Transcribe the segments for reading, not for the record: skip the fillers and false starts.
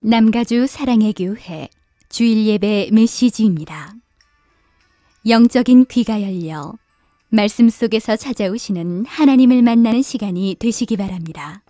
남가주 사랑의 교회 주일 예배 메시지입니다. 영적인 귀가 열려 말씀 속에서 찾아오시는 하나님을 만나는 시간이 되시기 바랍니다.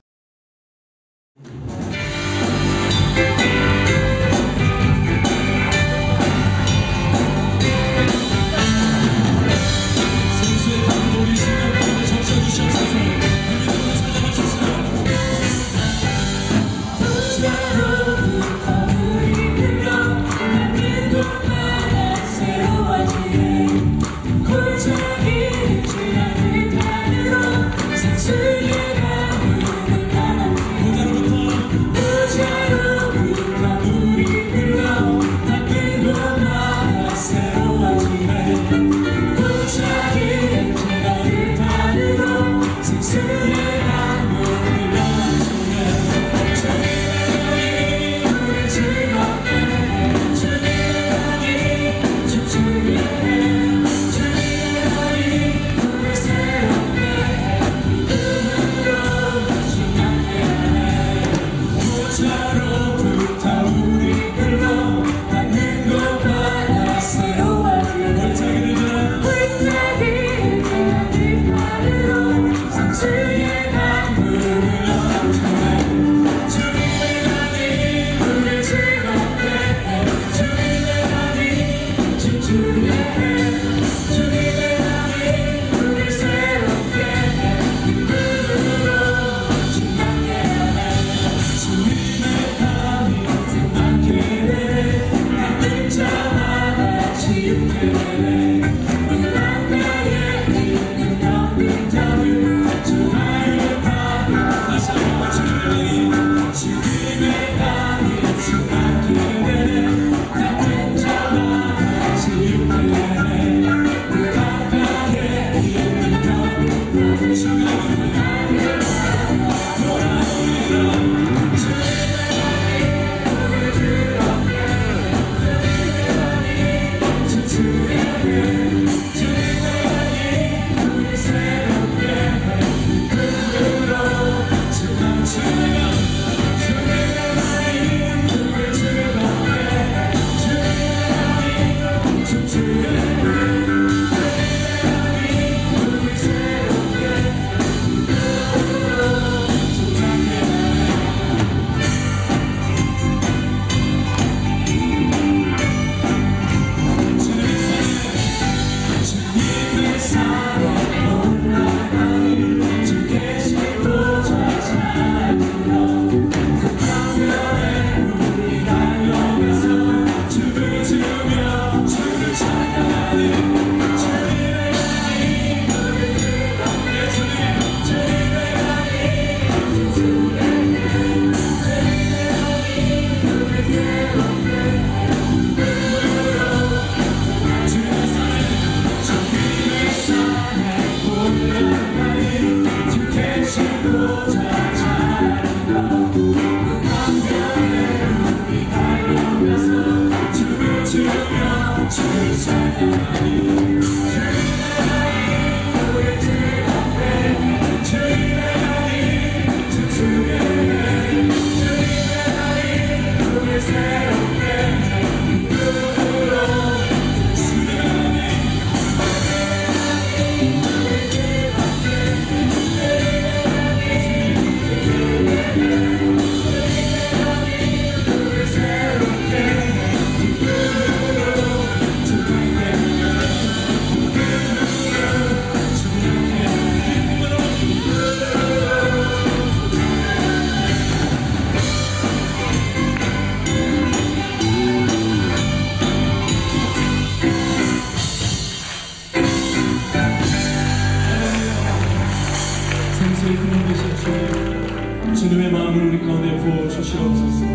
주님의 마음을 우리 가운데 부어주시옵소서.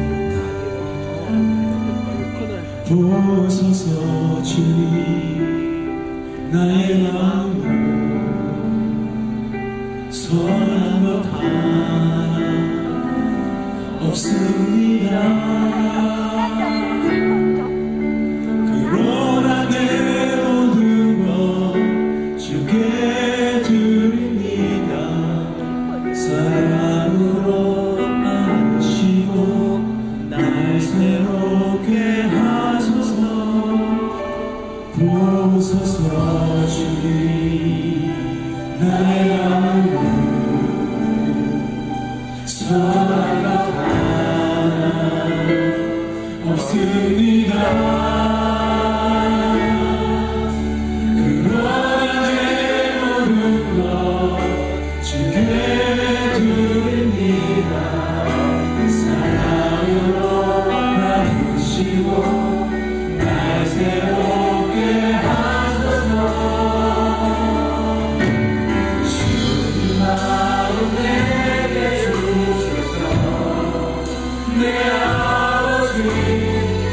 부어소서 주님 나의 마음을 선한 것 하나 없습니다. 그러나 내 모든 것 주께 드립니다. 사랑으로 안으시고 날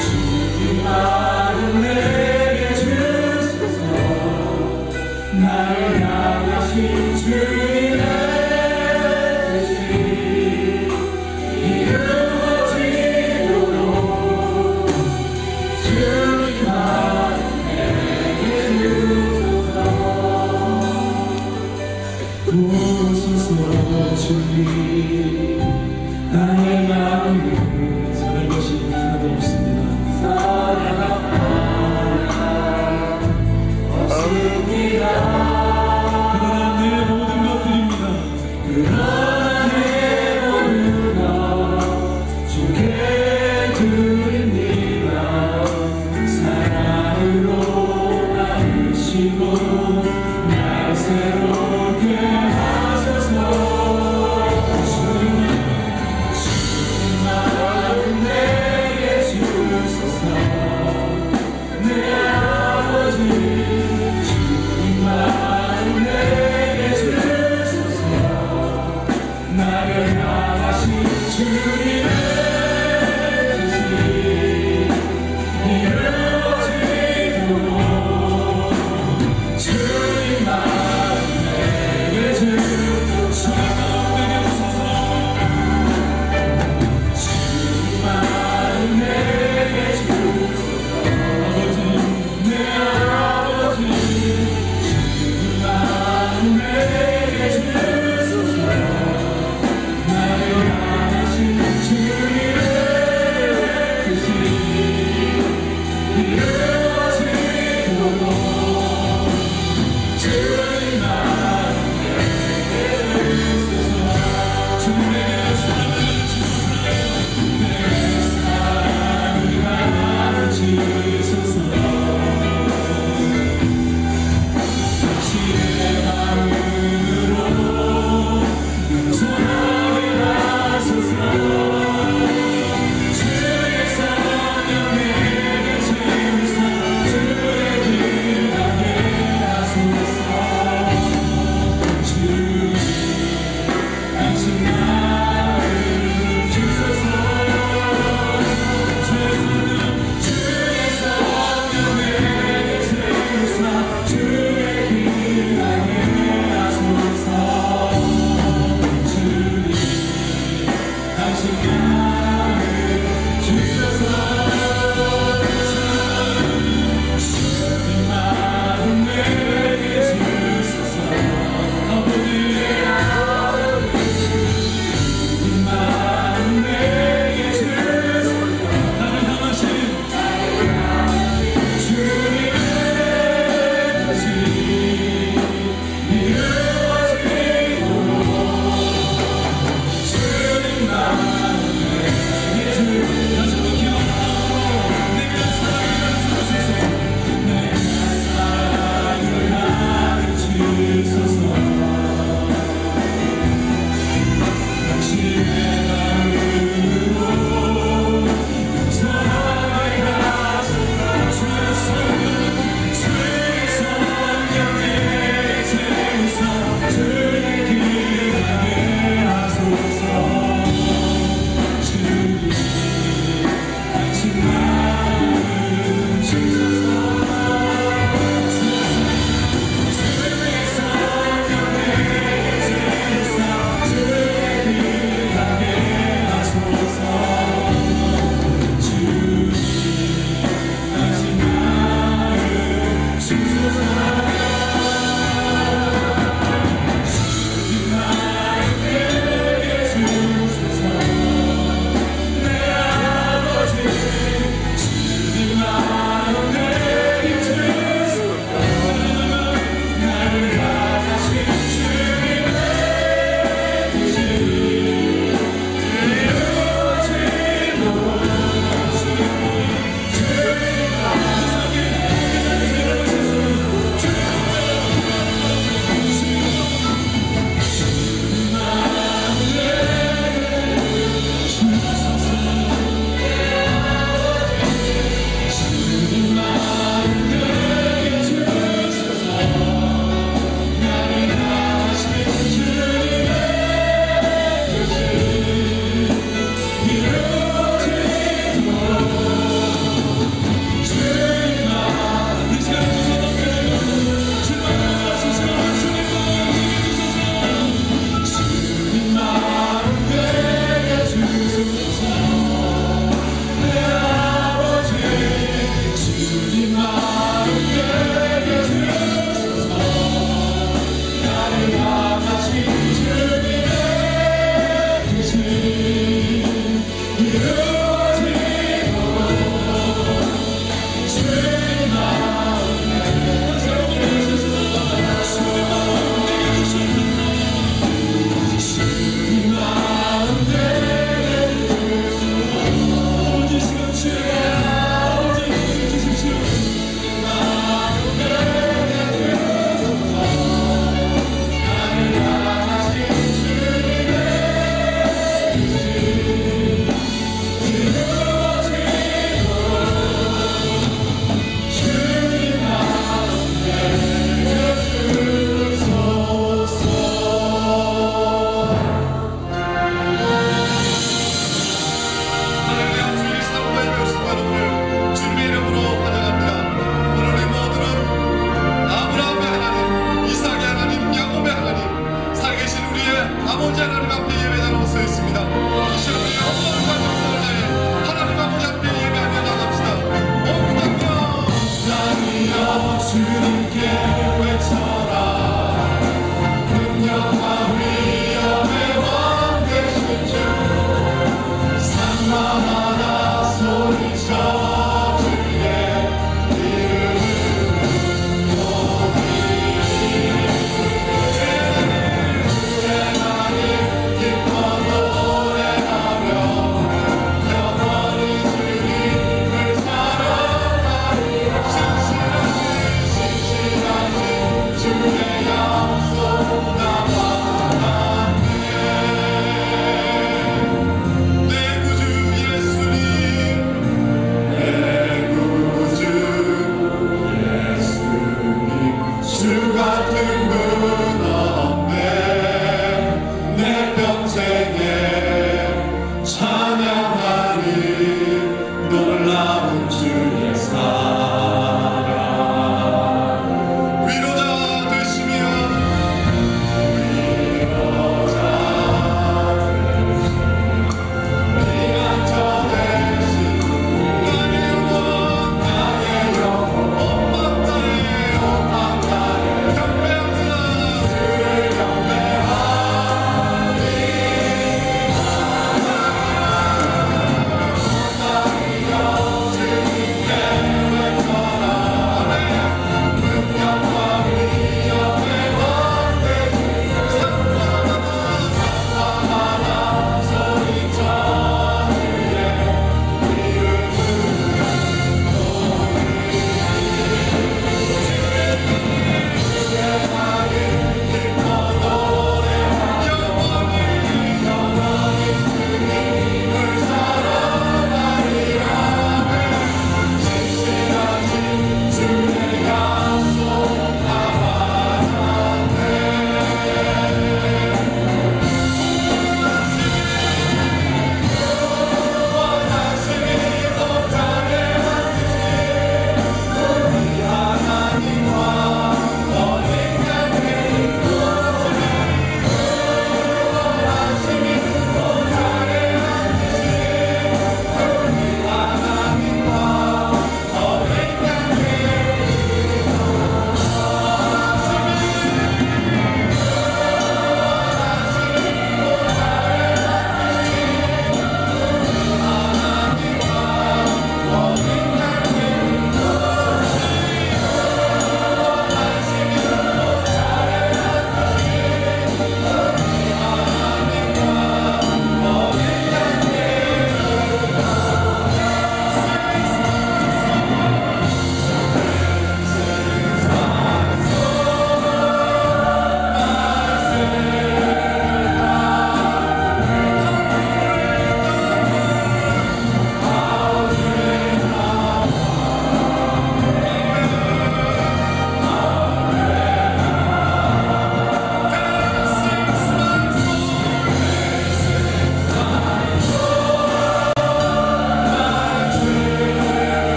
주님 마음 내게 주소서. 나를 향하신 주님의 뜻이 이루어지도록 주님 마음 내게 주소서. 보소서 주님, 나의 마음을 사는 것이 하나도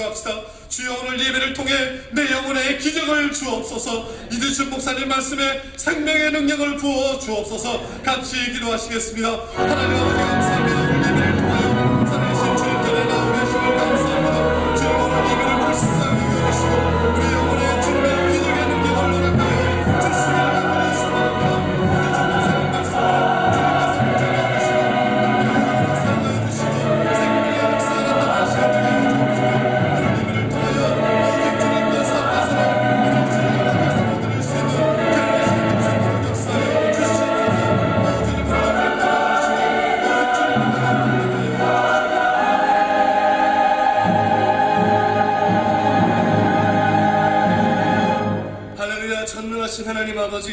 합시다. 주여, 오늘 예배를 통해 내 영혼에 기적을 주옵소서. 이두춘 목사님 말씀에 생명의 능력을 부어 주옵소서. 같이 기도하시겠습니다. 하나님 아버지 감사합니다. 오늘 예배를 통하여 살아계신 주님 전에 나오 계심을 감사합니다. 주님, 오늘 예배를 불쌍히 여기시고 우리 영혼에 주님의 기적의 능력을 허락하여 주시기를 간절히 소망합니다. 이두춘 목사님 말씀에 주님께서 전해주시고 사랑해 주시고 생명의 역사가 나타나시게 되게 해주옵시고 오늘 예배를 통하여 오직 주님과 삶과 사랑 이런 진리를 얻을 수 있는 결혼의 신앙의 역사에 주시옵소서. 주님을 앞에 할렐루야. 전능하신 하나님 아버지,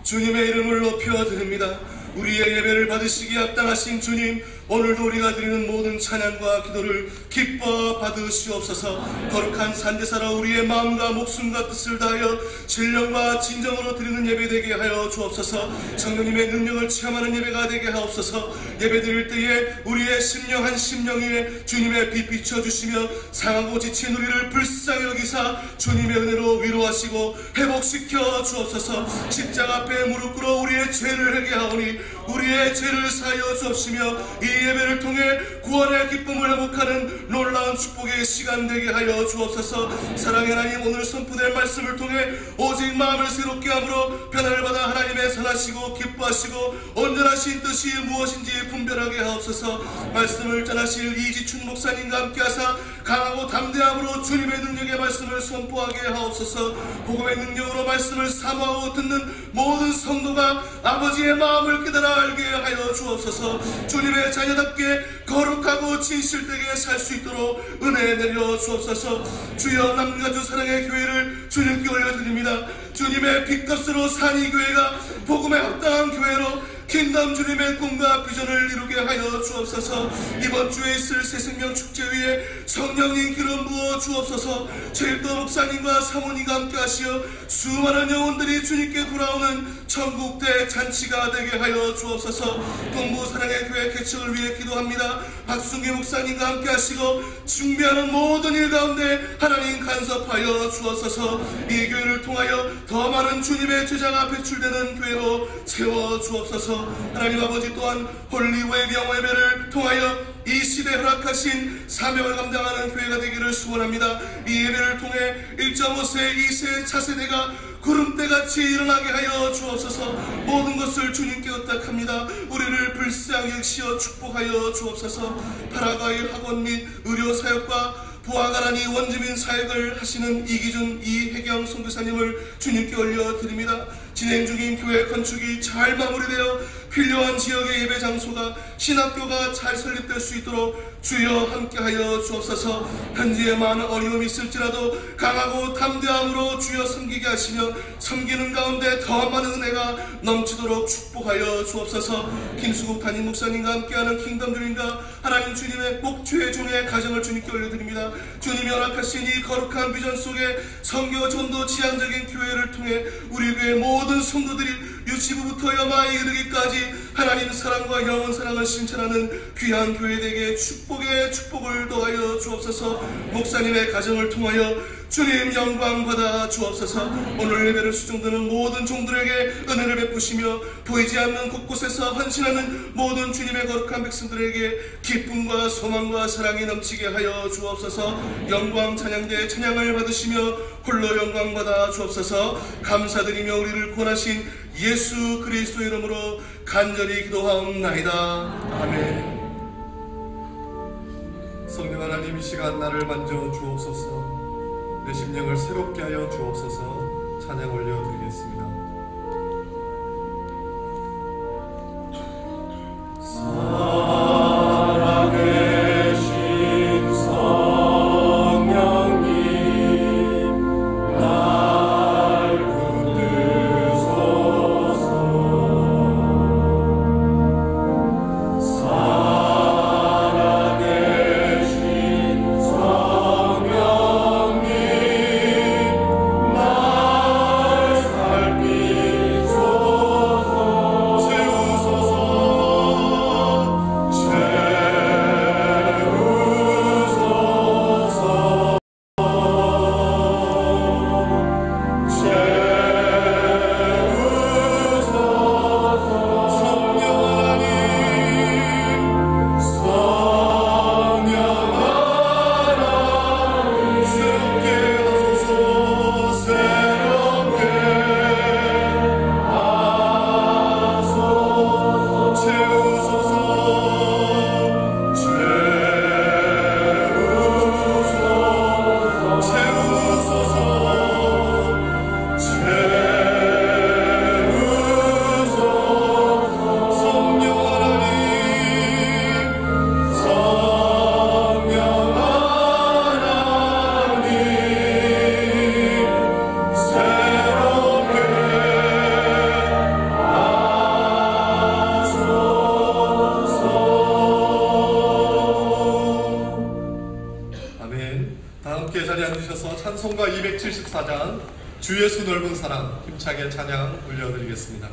주님의 이름을 높여드립니다. 우리의 예배를 받으시기에 합당하신 주님, 오늘도 우리가 드리는 모든 찬양과 기도를 기뻐 받으시옵소서. 거룩한 산제사로 우리의 마음과 목숨과 뜻을 다하여 신령과 진정으로 드리는 예배 되게 하여 주옵소서. 성령님의 능력을 체험하는 예배가 되게 하옵소서. 예배 드릴 때에 우리의 심령 한 심령 위에 주님의 빛 비춰주시며 상하고 지친 우리를 불쌍히 여기사 주님의 은혜로 위로하시고 회복시켜 주옵소서. 십자가 앞에 무릎 꿇어 우리의 죄를 회개하오니 우리의 죄를 사하여 주옵시며 이 예배를 통해 구원의 기쁨을 회복하는 놀라운 축복의 시간 되게 하여 주옵소서. 사랑의 하나님, 오늘 선포될 말씀을 통해 오직 마음을 새롭게 함으로 변화를 받아 하나님의 선하시고 기뻐하시고 온전하신 뜻이 무엇인지 분별하게 하옵소서. 말씀을 전하실 이지춘 목사님과 함께하사 강하고 담대함으로 주님의 능력의 말씀을 선포하게 하옵소서. 복음의 능력으로 말씀을 사모하고 듣는 모든 성도가 아버지의 마음을 깨달아 알게 하여 주옵소서. 주님의 자녀답게 거룩하고 진실되게 살 수 있도록 은혜 내려 주옵소서. 주여, 남가주 사랑의 교회를 주님께 올려드립니다. 주님의 빛값으로 산 이 교회가 복음에 합당한 교회로 킹덤 주님의 꿈과 비전을 이루게 하여 주옵소서. 이번 주에 있을 새생명 축제 위에 성령님 기름 부어 주옵소서. 최일도 목사님과 사모님과 함께 하시어 수많은 영혼들이 주님께 돌아오는 천국 대잔치가 되게 하여 주옵소서. 동부 사랑의 교회 개척을 위해 기도합니다. 박순기 목사님과 함께 하시고 준비하는 모든 일 가운데 하나님 간섭하여 주옵소서. 이 교회를 통하여 더 많은 주님의 제자가 배출되는 교회로 세워 주옵소서. 하나님 아버지, 또한 홀리웨이 영어 예배를 통하여 이 시대에 허락하신 사명을 감당하는 교회가 되기를 소원합니다. 이 예배를 통해 1.5세, 2세 차세대가 구름대같이 일어나게 하여 주옵소서. 모든 것을 주님께 의탁합니다. 우리를 불쌍히 여기시어 축복하여 주옵소서. 파라과이 학원 및 의료 사역과 부하가라니 원주민 사역을 하시는 이기준, 이혜경 선교사님을 주님께 올려드립니다. 진행 중인 교회 건축이 잘 마무리되어 필요한 지역의 예배 장소가, 신학교가 잘 설립될 수 있도록 주여 함께하여 주옵소서. 현지에 많은 어려움이 있을지라도 강하고 담대함으로 주여 섬기게 하시며 섬기는 가운데 더 많은 은혜가 넘치도록 축복하여 주옵소서. 김수국 담임 목사님과 함께하는 킹덤 주님과 하나님 주님의 목주의 종의 가정을 주님께 올려드립니다. 주님이 허락하신 이 거룩한 비전 속에 선교 전도 지향적인 교회를 통해 우리 교회 모든 성도들이 유치부부터 여마에 이르기까지 하나님 사랑과 영원 사랑을 실천하는 귀한 교회 되게 축복의 축복을 더하여 주옵소서. 목사님의 가정을 통하여 주님 영광 받아 주옵소서. 오늘 예배를 수종드는 모든 종들에게 은혜를 베푸시며 보이지 않는 곳곳에서 헌신하는 모든 주님의 거룩한 백성들에게 기쁨과 소망과 사랑이 넘치게 하여 주옵소서. 영광 찬양대 찬양을 받으시며 홀로 영광 받아 주옵소서. 감사드리며 우리를 구원하신 예수 그리스도 이름으로 간절히 기도하옵나이다. 아멘. 성령 하나님, 이 시간 나를 만져 주옵소서. 내 심령을 새롭게 하여 주옵소서. 찬양 올려드리겠습니다. 살아계신 성령님, 날 붙드소서. 살아계신 성령님, 날 살피 제자리에 앉으셔서 찬송가 274장 주 예수 넓은 사랑 힘차게 찬양 올려드리겠습니다.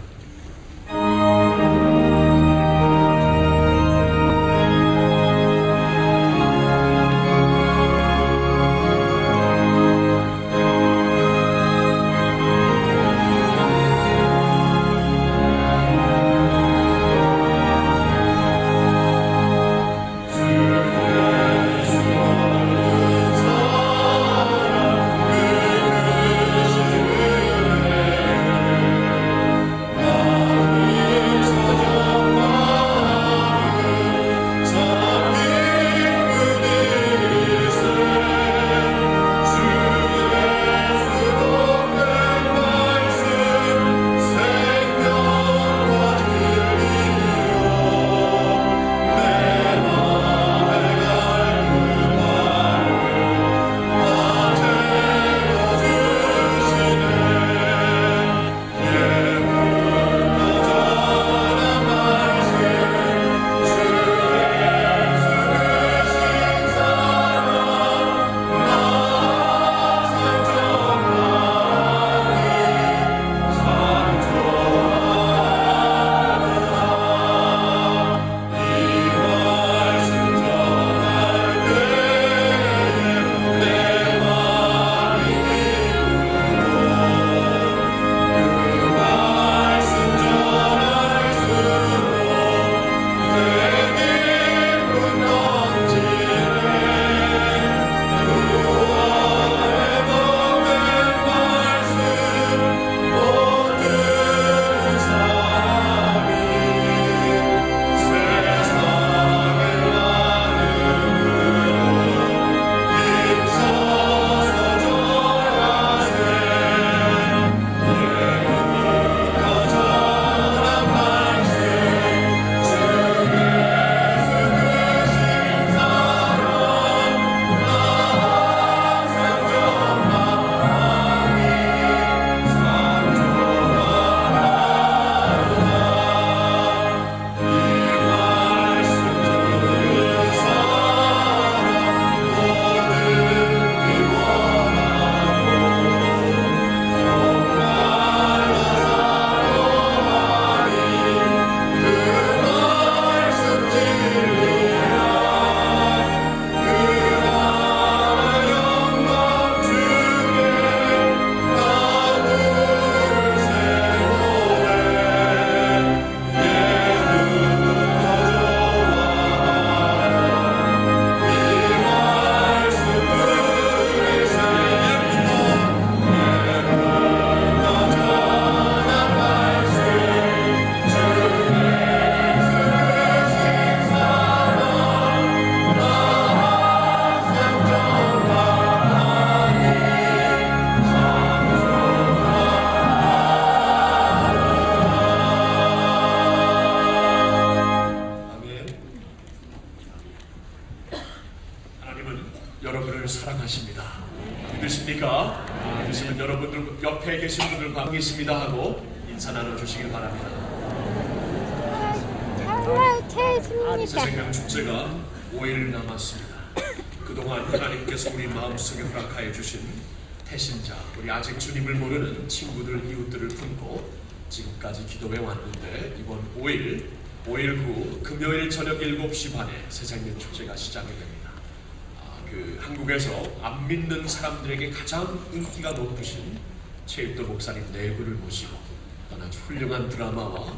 사랑하십니다. 믿으십니까? 믿으시면 여러분들 옆에 계신 분들 반갑습니다 하고 인사 나눠주시길 바랍니다. 새생명 축제가 5일 남았습니다. 그동안 하나님께서 우리 마음속에 허락하여 주신 태신자, 우리 아직 주님을 모르는 친구들, 이웃들을 품고 지금까지 기도해 왔는데 이번 5일 후 금요일 저녁 7시 반에 새생명 축제가 시작이 됩니다. 한국에서 안 믿는 사람들에게 가장 인기가 높으신 최일도 목사님 4분을 모시고 아주 훌륭한 드라마와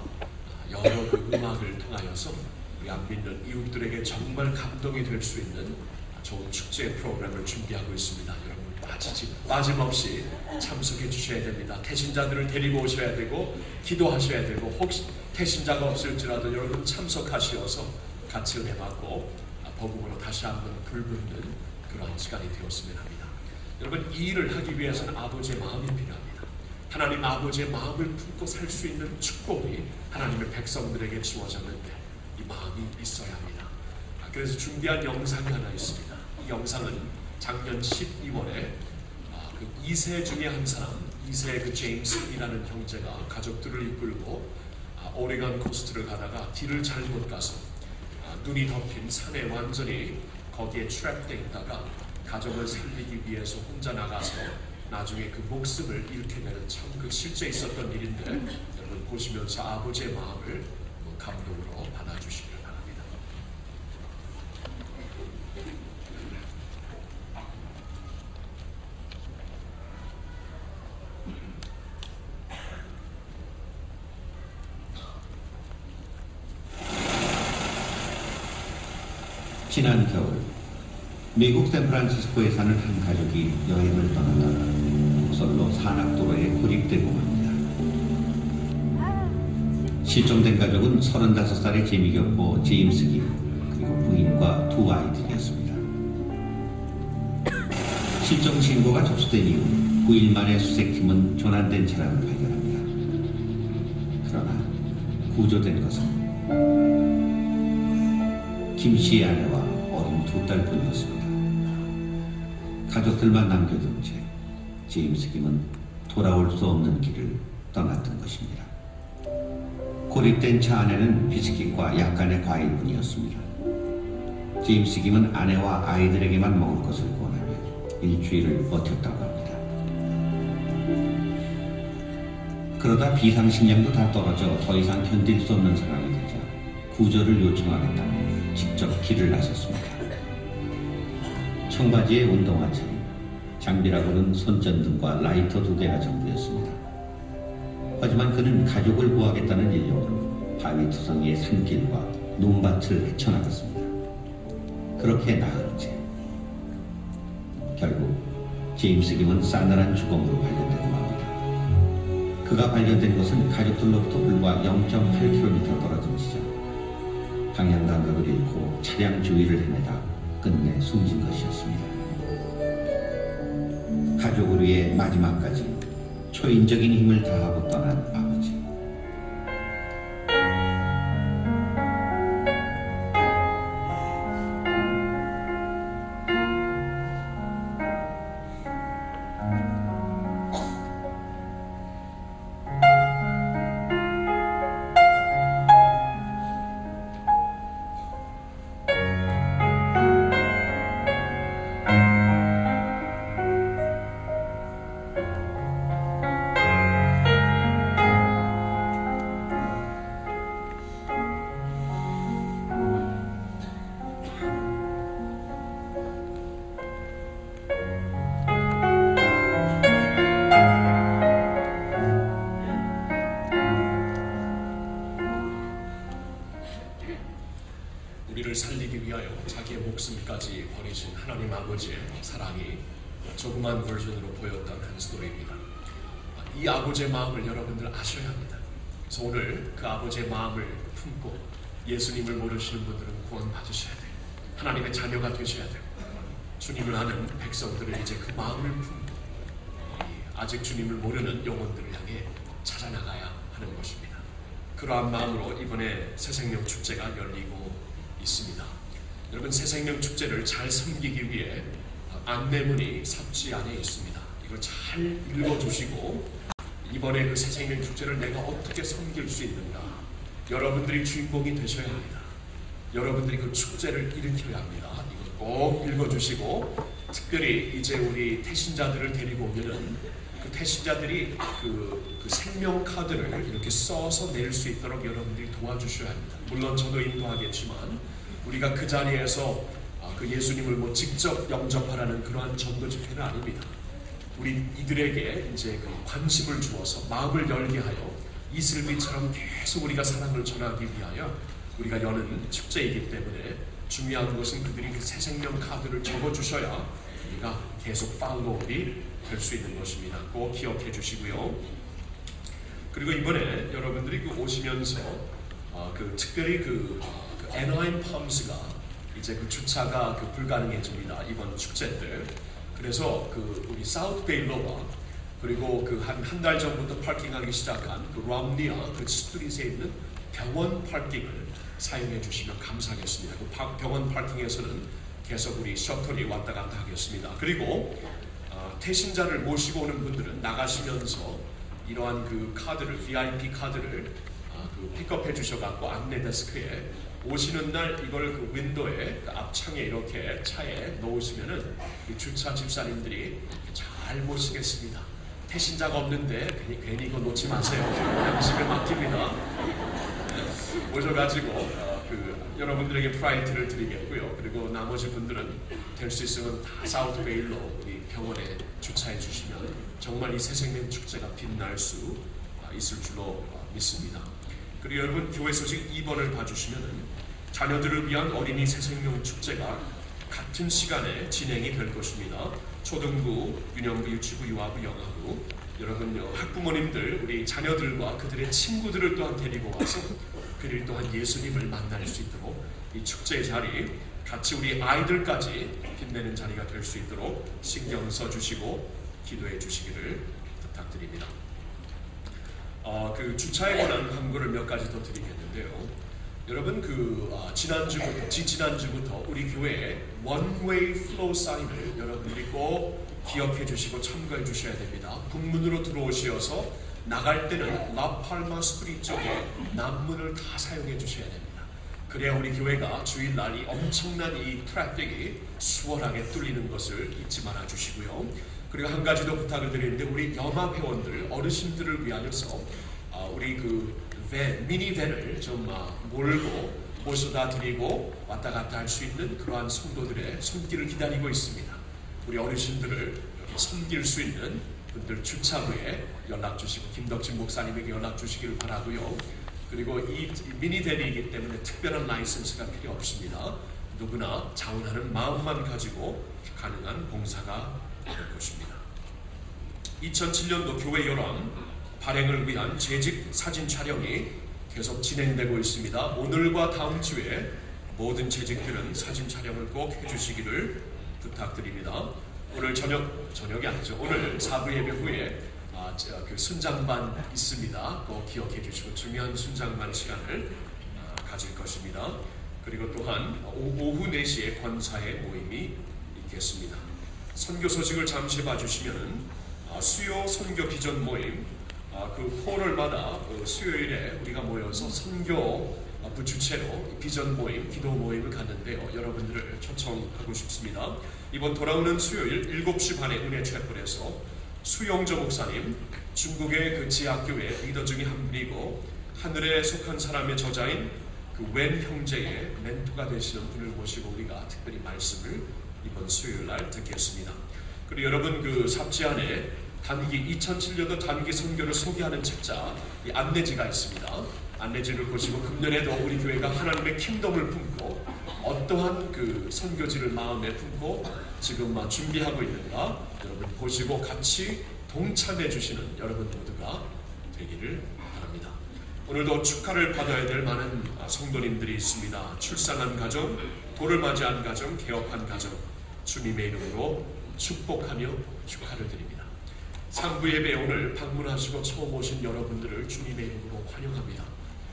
여러 음악을 통하여서 우리 안 믿는 이웃들에게 정말 감동이 될 수 있는 좋은 축제 프로그램을 준비하고 있습니다. 여러분 빠짐없이 참석해 주셔야 됩니다. 태신자들을 데리고 오셔야 되고 기도하셔야 되고 혹시 태신자가 없을지라도 여러분 참석하시어서 같이 은혜 받고 복음으로 다시 한번 불붙는 그런 시간이 되었으면 합니다. 여러분, 이 일을 하기 위해서는 아버지의 마음이 필요합니다. 하나님 아버지의 마음을 품고 살 수 있는 축복이 하나님의 백성들에게 주어졌는데 이 마음이 있어야 합니다. 그래서 준비한 영상이 하나 있습니다. 이 영상은 작년 12월에 2세 중에 한 사람, 2세 제임스이라는 형제가 가족들을 이끌고 오레곤 코스트를 가다가 길을 잘못 가서 눈이 덮인 산에 완전히 거기에 트랩돼 있다가 가족을 살리기 위해서 혼자 나가서 나중에 그 목숨을 잃게 되는 참 그 실제 있었던 일인데 여러분 보시면서 아버지의 마음을 감동으로 받아주시길 바랍니다. 지난 겨울 미국 샌프란시스코에 사는 한 가족이 여행을 떠나다가 독설로 산악도로에 고립되고 맙니다. 실종된 가족은 35살의 제미 격보 제임스 김 그리고 부인과 두 아이들이었습니다. 실종 신고가 접수된 이후 9일 만에 수색팀은 조난된 차량을 발견합니다. 그러나 구조된 것은 김 씨의 아내와 어린 두 딸뿐이었습니다. 가족들만 남겨둔 채 제임스 김은 돌아올 수 없는 길을 떠났던 것입니다. 고립된 차 안에는 비스킷과 약간의 과일뿐이었습니다. 제임스 김은 아내와 아이들에게만 먹을 것을 권하며 일주일을 버텼다고 합니다. 그러다 비상식량도 다 떨어져 더 이상 견딜 수 없는 상황이 되자 구조를 요청하겠다며 직접 길을 나섰습니다. 청바지에 운동화차림, 장비라고는 손전등과 라이터 2개가 전부였습니다. 하지만 그는 가족을 구하겠다는 일념으로 바위 투성이의 산길과 논밭을 헤쳐나갔습니다. 그렇게 나흘째 결국 제임스 김은 싸늘한 주검으로 발견되고 맙니다. 그가 발견된 곳은 가족들로부터 불과 0.8km 떨어진 지점. 방향 감각을 잃고 차량 주위를 헤매다 끝내 숨진 것이었습니다. 가족을 위해 마지막까지 초인적인 힘을 다하고 떠난 아버지. 우리를 살리기 위하여 자기의 목숨까지 버리신 하나님 아버지의 사랑이 조그만 버전으로 보였던 한 스토리입니다. 이 아버지의 마음을 여러분들 아셔야 합니다. 그래서 오늘 그 아버지의 마음을 품고 예수님을 모르시는 분들은 구원 받으셔야 돼요. 하나님의 자녀가 되셔야 돼요. 주님을 아는 백성들은 이제 그 마음을 품고 아직 주님을 모르는 영혼들을 향해 찾아나가야 하는 것입니다. 그러한 마음으로 이번에 새생명 축제가 열리고 있습니다. 여러분 새생명 축제를 잘 섬기기 위해 안내문이 삽지 안에 있습니다. 이걸 잘 읽어주시고 이번에 그 새생명 축제를 내가 어떻게 섬길 수 있는가 여러분들이 주인공이 되셔야 합니다. 여러분들이 그 축제를 일으켜야 합니다. 이걸 꼭 읽어주시고 특별히 이제 우리 태신자들을 데리고 오면은 그 태신자들이 그 생명 카드를 이렇게 써서 낼 수 있도록 여러분들이 도와주셔야 합니다. 물론 저도 인도하겠지만 우리가 그 자리에서 그 예수님을 뭐 직접 영접하라는 그러한 전도 집회는 아닙니다. 우리 이들에게 이제 그 관심을 주어서 마음을 열게 하여 이슬비처럼 계속 우리가 사랑을 전하기 위하여 우리가 여는 축제이기 때문에 중요한 것은 그들이 그 새생명 카드를 적어주셔야 우리가 계속 팔로우업이 될 수 있는 것입니다. 꼭 기억해 주시고요. 그리고 이번에 여러분들이 그 오시면서 그 특별히 그 애나임 팜스가 이제 그 주차가 그 불가능해집니다. 이번 축제 때. 그래서 그 우리 사우스베일로와 그리고 그 한 달 전부터 파킹하기 시작한 그 럼니아 그 스트릿에 있는 병원 파킹을 사용해 주시면 감사하겠습니다. 그 병원 파킹에서는 계속 우리 셔틀이 왔다 갔다 하겠습니다. 그리고 태신자를 모시고 오는 분들은 나가시면서 이러한 그 카드를 VIP 카드를 그 픽업해 주셔갖고 안내 데스크에 오시는 날 이걸 그 윈도에, 그 앞창에 이렇게 차에 놓으시면은 이 주차 집사님들이 잘 모시겠습니다. 태신자가 없는데 괜히 이거 놓지 마세요. 양심에 맡깁니다. 오셔가지고 여러분들에게 프라이트를 드리겠고요. 그리고 나머지 분들은 될 수 있으면 다 사우스베일로 우리 병원에 주차해 주시면 정말 이 새생명 축제가 빛날 수 있을 줄로 믿습니다. 그리고 여러분 교회 소식 2번을 봐주시면 자녀들을 위한 어린이 새생명 축제가 같은 시간에 진행이 될 것입니다. 초등부, 유년부, 유치부, 유아부, 영아부 여러분 학부모님들 우리 자녀들과 그들의 친구들을 또한 데리고 와서 그들 또한 예수님을 만날 수 있도록 이 축제의 자리 같이 우리 아이들까지 빛내는 자리가 될 수 있도록 신경 써주시고 기도해 주시기를 부탁드립니다. 그 주차에 관한 광고를 몇 가지 더 드리겠는데요. 여러분 지난주부터 우리 교회에 원웨이 플로우 사인을 여러분들이 꼭 기억해 주시고 참고해 주셔야 됩니다. 북문으로 들어오셔서 나갈 때는 라팔마 스트리트 쪽에 남문을 다 사용해 주셔야 됩니다. 그래야 우리 교회가 주일날이 엄청난 이 트래픽이 수월하게 뚫리는 것을 잊지 말아 주시고요. 그리고 한 가지 더 부탁을 드리는데 우리 연합 회원들 어르신들을 위하여서 우리 미니밴을 좀 몰고 모셔다 드리고 왔다 갔다 할 수 있는 그러한 성도들의 손길을 기다리고 있습니다. 우리 어르신들을 이렇게 섬길 수 있는 분들 주차부에 연락 주시고 김덕진 목사님에게 연락 주시기를 바라고요. 그리고 이 미니밴이기 때문에 특별한 라이선스가 필요 없습니다. 누구나 자원하는 마음만 가지고 가능한 봉사가 될 것입니다. 2007년도 교회 열왕 발행을 위한 재직 사진 촬영이 계속 진행되고 있습니다. 오늘과 다음 주에 모든 재직들은 사진 촬영을 꼭 해주시기를 부탁드립니다. 오늘 저녁이 아니죠. 오늘 4부 예배 후에 그 순장반 있습니다. 꼭 기억해 주시고 중요한 순장반 시간을 가질 것입니다. 그리고 또한 오후 4시에 권사의 모임이 있겠습니다. 선교 소식을 잠시 봐주시면 수요 선교 비전 모임 그 4월마다 수요일에 우리가 모여서 선교 부주체로 비전 모임, 기도 모임을 갖는데요. 여러분들을 초청하고 싶습니다. 이번 돌아오는 수요일 7시 반에 은혜 채플에서 수용조 목사님, 중국의 그 지하교회 리더 중에 한 분이고 하늘에 속한 사람의 저자인 그 웬 형제의 멘토가 되시는 분을 모시고 우리가 특별히 말씀을 이번 수요일 날 듣겠습니다. 그리고 여러분 그 삽지 안에 단기 2007년도 단기 선교를 소개하는 책자 이 안내지가 있습니다. 안내지를 보시고 금년에도 우리 교회가 하나님의 킹덤을 품고 어떠한 그 선교지를 마음에 품고 지금 준비하고 있는가 여러분 보시고 같이 동참해 주시는 여러분 모두가 되기를 바랍니다. 오늘도 축하를 받아야 될 많은 성도님들이 있습니다. 출산한 가정, 돌을 맞이한 가정, 개업한 가정 주님의 이름으로 축복하며 축하를 드립니다. 3부 예배 오늘 방문하시고 처음 오신 여러분들을 주님의 이름으로 환영합니다.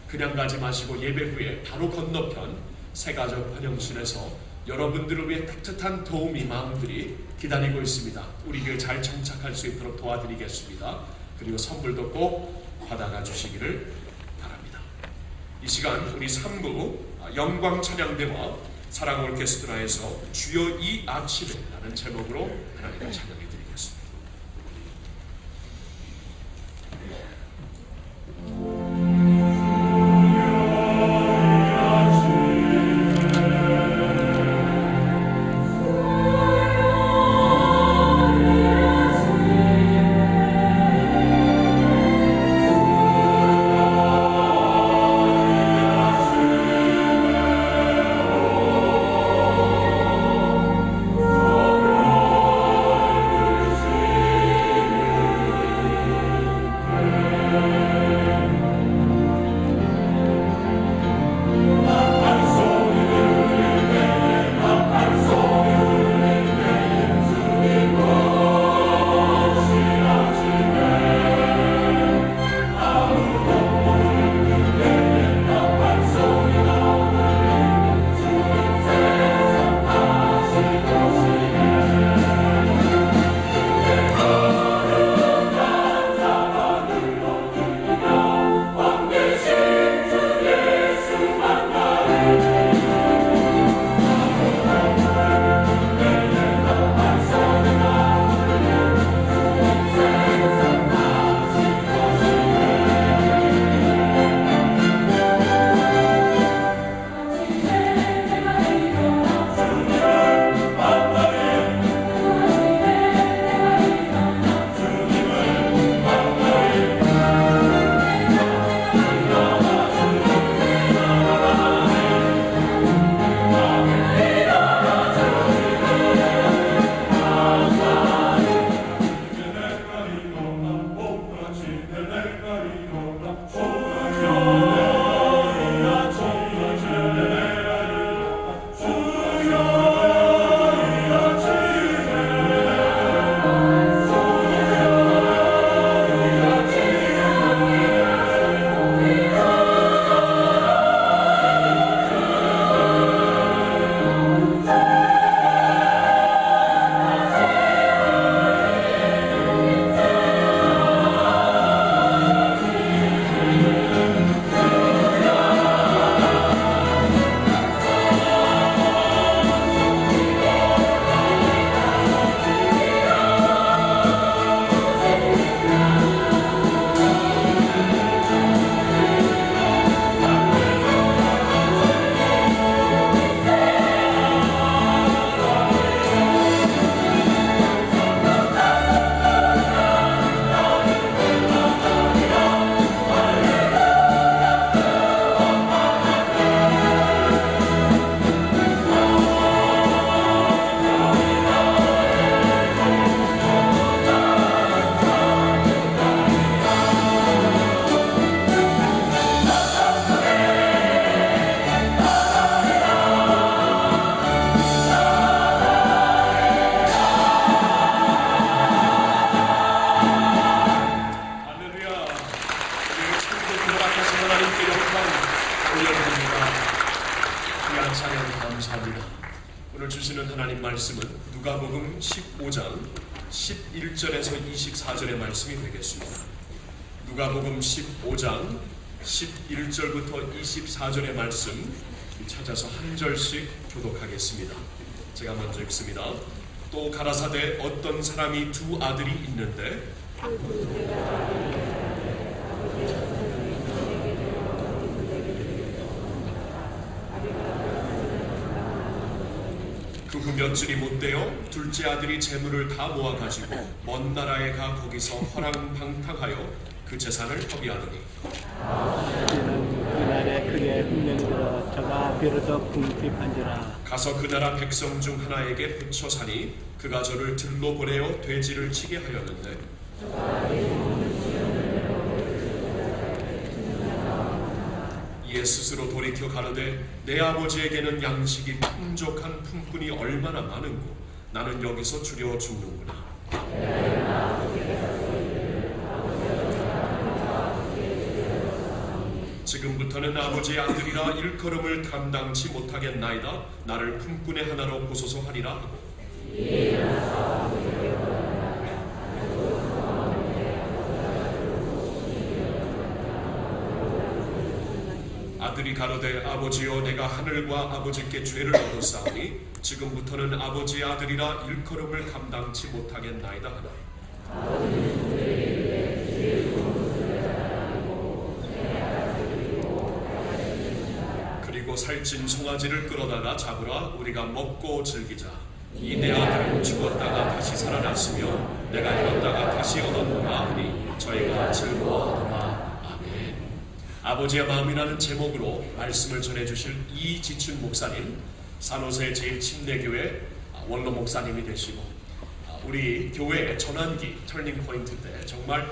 그냥 가지 마시고 예배 후에 바로 건너편 새가족 환영실에서 여러분들을 위해 따뜻한 도우미 마음들이 기다리고 있습니다. 우리 교회 잘 정착할 수 있도록 도와드리겠습니다. 그리고 선물도 꼭 받아가 주시기를 바랍니다. 이 시간 우리 3부 영광 찬양대와 사랑 오케스트라에서 주여 이 아침에라는 제목으로 하나님을 찬양해 드리겠습니다. 오늘 주시는 하나님 말씀은 누가복음 15장 11절에서 24절의 말씀이 되겠습니다. 누가복음 15장 11절부터 24절의 말씀 찾아서 한 절씩 교독하겠습니다. 제가 먼저 읽습니다. 또 가라사대 어떤 사람이 두 아들이 있는데 그 후 며칠이 못되어 둘째 아들이 재물을 다 모아가지고 먼 나라에 가 거기서 허랑방탕하여 그 재산을 허비하더니 그날에 그의 흉년들어 저가 비로소 궁핍한지라. 가서 그 나라 백성 중 하나에게 붙여 사니 그가 저를 들로 보내어 돼지를 치게 하였는데 이에 스스로 돌이켜 가로되 내 아버지에게는 양식이 풍족한 품꾼이 얼마나 많은고 나는 여기서 주려 죽는구나. 지금부터는 아버지의 아들이라 일컬음을 감당치 못하겠나이다. 나를 품꾼의 하나로 보소서 하리라 하고 아들이 가로되 아버지여 내가 하늘과 아버지께 죄를 얻었사오니 지금부터는 아버지의 아들이라 일컬음을 감당치 못하겠나이다 하나 그리고 살찐 송아지를 끌어다가 잡으라 우리가 먹고 즐기자. 이 내 아들은 죽었다가 다시 살아났으며 내가 잃었다가 다시 얻었노라 하니 저희가 즐거워하더라. 아멘. 아버지의 마음이라는 제목으로 말씀을 전해주실 이지춘 목사님, 산호세 제1침례교회 원로 목사님이 되시고 우리 교회 전환기 터닝포인트 때 정말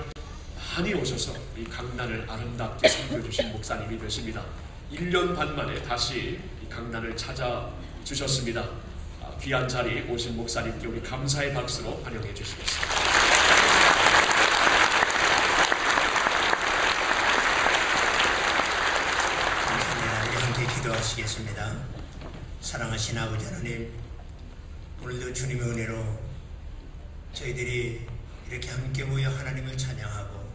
많이 오셔서 이 강단을 아름답게 섬겨주신 목사님이 되십니다. 1년 반 만에 다시 이 강단을 찾아주셨습니다. 귀한 자리 오신 목사님께 우리 감사의 박수로 환영해 주시겠습니다. 감사합니다. 우리 함께 기도하시겠습니다. 사랑하신 아버지 하나님, 오늘도 주님의 은혜로 저희들이 이렇게 함께 모여 하나님을 찬양하고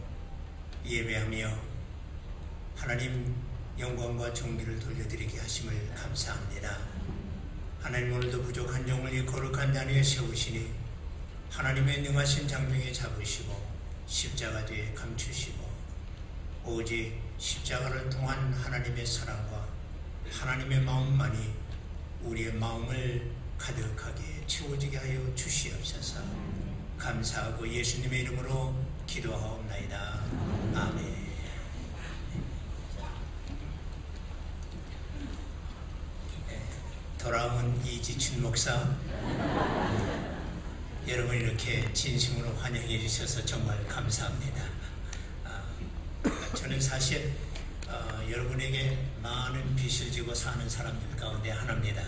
예배하며 하나님 영광과 존귀를 돌려드리게 하심을 감사합니다. 하나님 오늘도 부족한 종을 이 거룩한 자리에 세우시니 하나님의 능하신 장병에 잡으시고 십자가 뒤에 감추시고 오직 십자가를 통한 하나님의 사랑과 하나님의 마음만이 우리의 마음을 가득하게 채워지게 하여 주시옵소서. 감사하고 예수님의 이름으로 기도하옵나이다. 아멘. 돌아온 이지춘 목사, 여러분 이렇게 진심으로 환영해 주셔서 정말 감사합니다. 저는 사실 여러분에게 많은 빚을 지고 사는 사람들 가운데 하나입니다.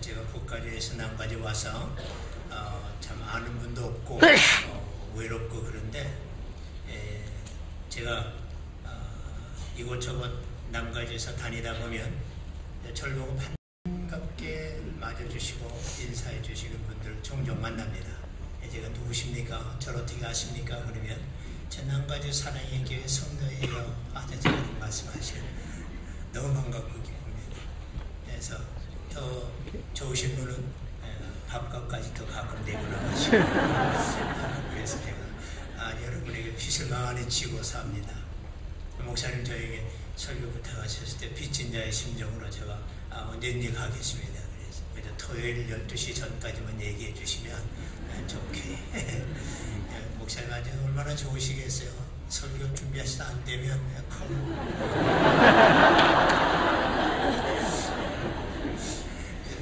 제가 북가주에서 남가주 와서 참 아는 분도 없고 외롭고 그런데 제가 이곳저곳 남가주에서 다니다 보면 저를 보고 반갑게 맞아주시고 인사해 주시는 분들 종종 만납니다. 제가 누구십니까? 저를 어떻게 아십니까? 그러면 저 남가주 사랑의 교회 성도예요. 제가 말씀하시는 너무 반갑고 기쁩니다. 그래서 더 좋으신 분은 밥값까지 더 가끔 내고 나가시고 그래서 제가 여러분에게 빚을 많이 지고 삽니다. 목사님 저에게 설교 부탁하셨을 때 빚진 자의 심정으로 제가 언제든지 가겠습니다. 그래서 토요일 12시 전까지만 얘기해 주시면 좋게. 목사님 아주 얼마나 좋으시겠어요. 설교 준비하시다 안 되면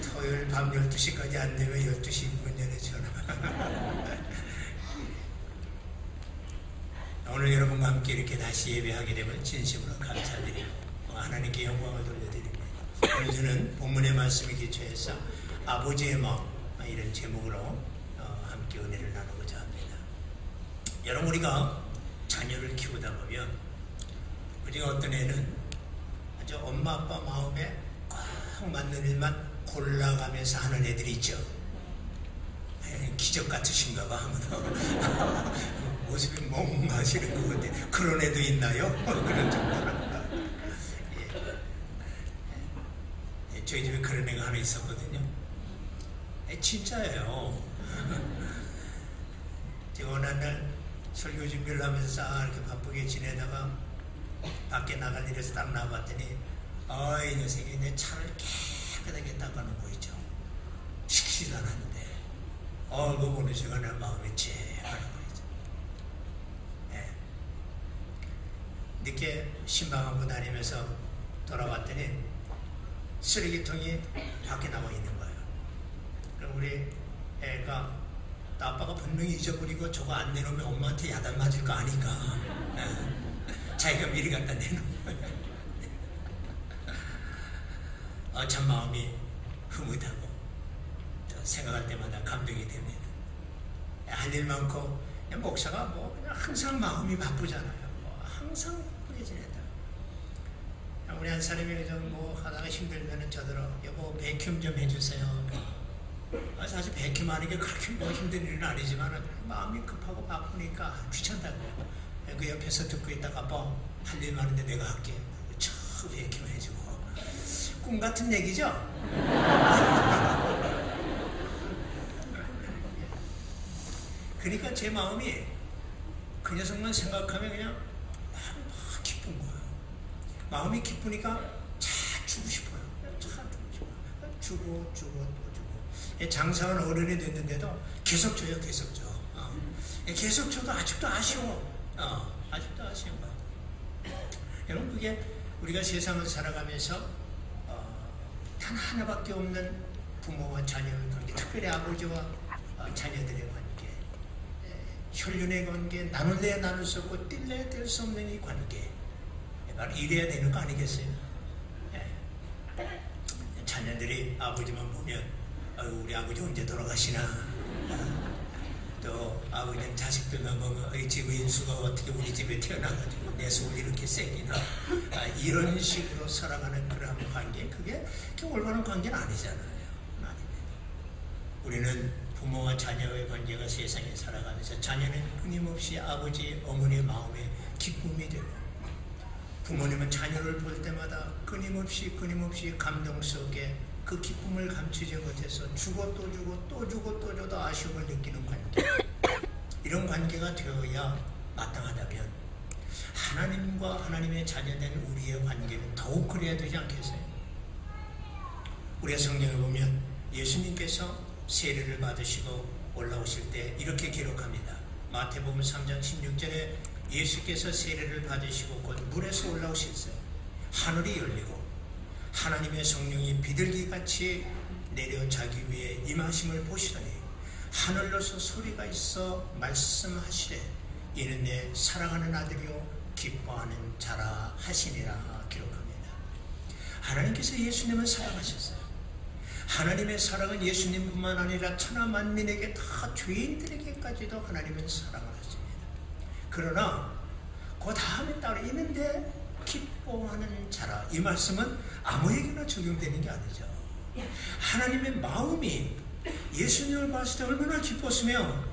토요일 밤 12시까지 안 되면 12시 2분 전에 전화. 오늘 여러분과 함께 이렇게 다시 예배하게 되면 진심으로 감사드리고 하나님께 영광을 돌려드립니다. 오늘 저는 본문의 말씀에 기초해서 아버지의 마음 이런 제목으로 함께 은혜를 나누고자 합니다. 여러분 우리가 자녀를 키우다 보면 우리가 어떤 애는 아주 엄마 아빠 마음에 꼭 맞는 일만 골라가면서 하는 애들이 있죠. 기적 같으신가 봐. 모습이 멍하시는 것 같아. 그런 애도 있나요? 그런 정도로. 저희 집에 그런 애가 하나 있었거든요. 진짜예요. 제가 어느 날 설교 준비를 하면서 싹 이렇게 바쁘게 지내다가 밖에 나갈 일에서 딱 나와봤더니 이 녀석이 내 차를 깨끗하게 닦아놓은 거 있죠. 시키지도 않았는데 그거 보는 순간 내 마음이 째하는 거죠. 늦게 신방하고 다니면서 돌아왔더니 쓰레기통이 밖에 나와 있는 거예요. 그럼 우리 애가 아빠가 분명히 잊어버리고 저거 안 내놓으면 엄마한테 야단 맞을 거 아니까 자기가 미리 갖다 내놓은 거예요. 참 마음이 흐뭇하고 생각할 때마다 감동이 됩니다. 할 일 많고 목사가 뭐 그냥 항상 마음이 바쁘잖아요. 항상 바쁘게 지낸다. 우리 한 사람이 좀 뭐 하다가 힘들면은 저더러 여보 베큐um 좀 해주세요. 사실 베큐um 하는 게 그렇게 뭐 힘든 일은 아니지만 마음이 급하고 바쁘니까 귀찮다고. 그 옆에서 듣고 있다가 뭐 할 일 많은데 내가 할게. 저 베큐um 해주고. 꿈 같은 얘기죠? 그러니까 제 마음이 그 녀석만 생각하면 그냥 막 기쁜 거예요. 마음이 기쁘니까 차 주고 싶어요. 차 주고 싶어요. 주고 또 주고. 장사한 어른이 됐는데도 계속 줘요. 계속 줘. 계속 줘도 아직도 아쉬워. 아직도 아쉬운 거야. 여러분 그게 우리가 세상을 살아가면서 단 하나밖에 없는 부모와 자녀의 관계, 특별히 아버지와 자녀들의 관계, 혈연의 관계, 나눌래야 나눌 수 없고 뗄래야 뗄 수 없는 이 관계, 바로 이래야 되는 거 아니겠어요? 자녀들이 아버지만 보면 우리 아버지 언제 돌아가시나, 또 아버지는 자식들만 보면 지금 인수가 어떻게 우리 집에 태어나가지고 내 속을 이렇게 새기나, 이런 식으로 살아가는 그런 관계, 그게 올바른 관계는 아니잖아요. 아닙니다. 우리는 부모와 자녀의 관계가 세상에 살아가면서 자녀는 끊임없이 아버지, 어머니의 마음에 기쁨이 되고, 부모님은 자녀를 볼 때마다 끊임없이 감동 속에 그 기쁨을 감추지 못해서 주고 또 주고 또 주고 또 줘도 아쉬움을 느끼는 관계, 이런 관계가 되어야 마땅하다면 하나님과 하나님의 자녀된 우리의 관계는 더욱 그래야 되지 않겠어요? 우리가 성경에 보면 예수님께서 세례를 받으시고 올라오실 때 이렇게 기록합니다. 마태복음 3장 16절에 예수께서 세례를 받으시고 곧 물에서 올라오셨어요. 하늘이 열리고 하나님의 성령이 비둘기같이 내려 자기 위에 임하심을 보시더니 하늘로서 소리가 있어 말씀하시되 이는 내 사랑하는 아들이요 기뻐하는 자라 하시니라 기록합니다. 하나님께서 예수님을 사랑하셨어요. 하나님의 사랑은 예수님뿐만 아니라 천하 만민에게 다 죄인들에게까지도 하나님은 사랑을 하십니다. 그러나 그 다음에 따로 있는데 기뻐하는 자라, 이 말씀은 아무에게나 적용되는 게 아니죠. 하나님의 마음이 예수님을 봤을 때 얼마나 기뻤으며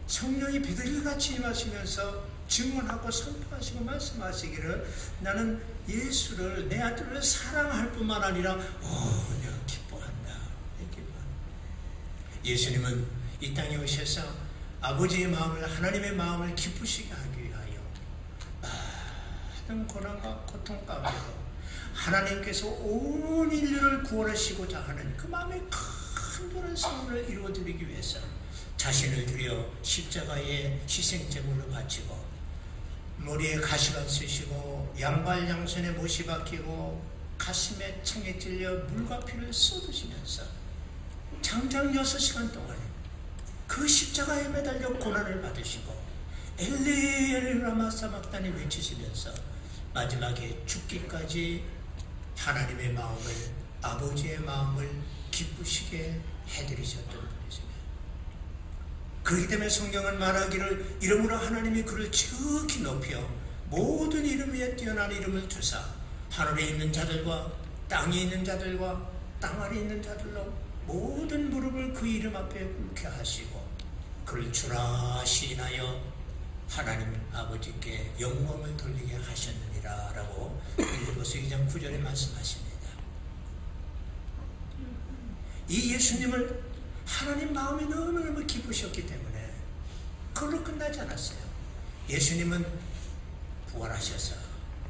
성령이 비둘기같이 임하시면서 증언하고 선포하시고 말씀하시기를 나는 예수를 내 아들을 사랑할 뿐만 아니라 내가 기뻐한다. 예수님은 이 땅에 오셔서 아버지의 마음을, 하나님의 마음을 기쁘시게 하기 위하여 많은 고난과 고통 가운데도 하나님께서 온 인류를 구원하시고자 하는 그 마음의 큰 그런 소원을 이루어드리기 위해서 자신을 들여 십자가에 희생제물로 바치고 머리에 가시관 쓰시고 양발 양손에 못이 박히고 가슴에 창에 찔려 물과 피를 쏟으시면서 장장 6시간 동안 그 십자가에 매달려 고난을 받으시고 엘리 엘리 라마 사박단이 외치시면서 마지막에 죽기까지 하나님의 마음을, 아버지의 마음을 기쁘시게 해드리셨던 분이십니다. 그렇기 때문에 성경은 말하기를 이름으로 하나님이 그를 지극히 높여 모든 이름 위에 뛰어난 이름을 주사 하늘에 있는 자들과 땅에 있는 자들과 땅 아래 있는 자들로 모든 무릎을 그 이름 앞에 꿇게 하시고 그를 주라 시인하여 하나님 아버지께 영광을 돌리게 하셨느니라 라고 빌립보서 2장 9절에 말씀하십니다. 이 예수님을 하나님 마음이 너무너무 기쁘셨기 때문에 그걸로 끝나지 않았어요. 예수님은 부활하셔서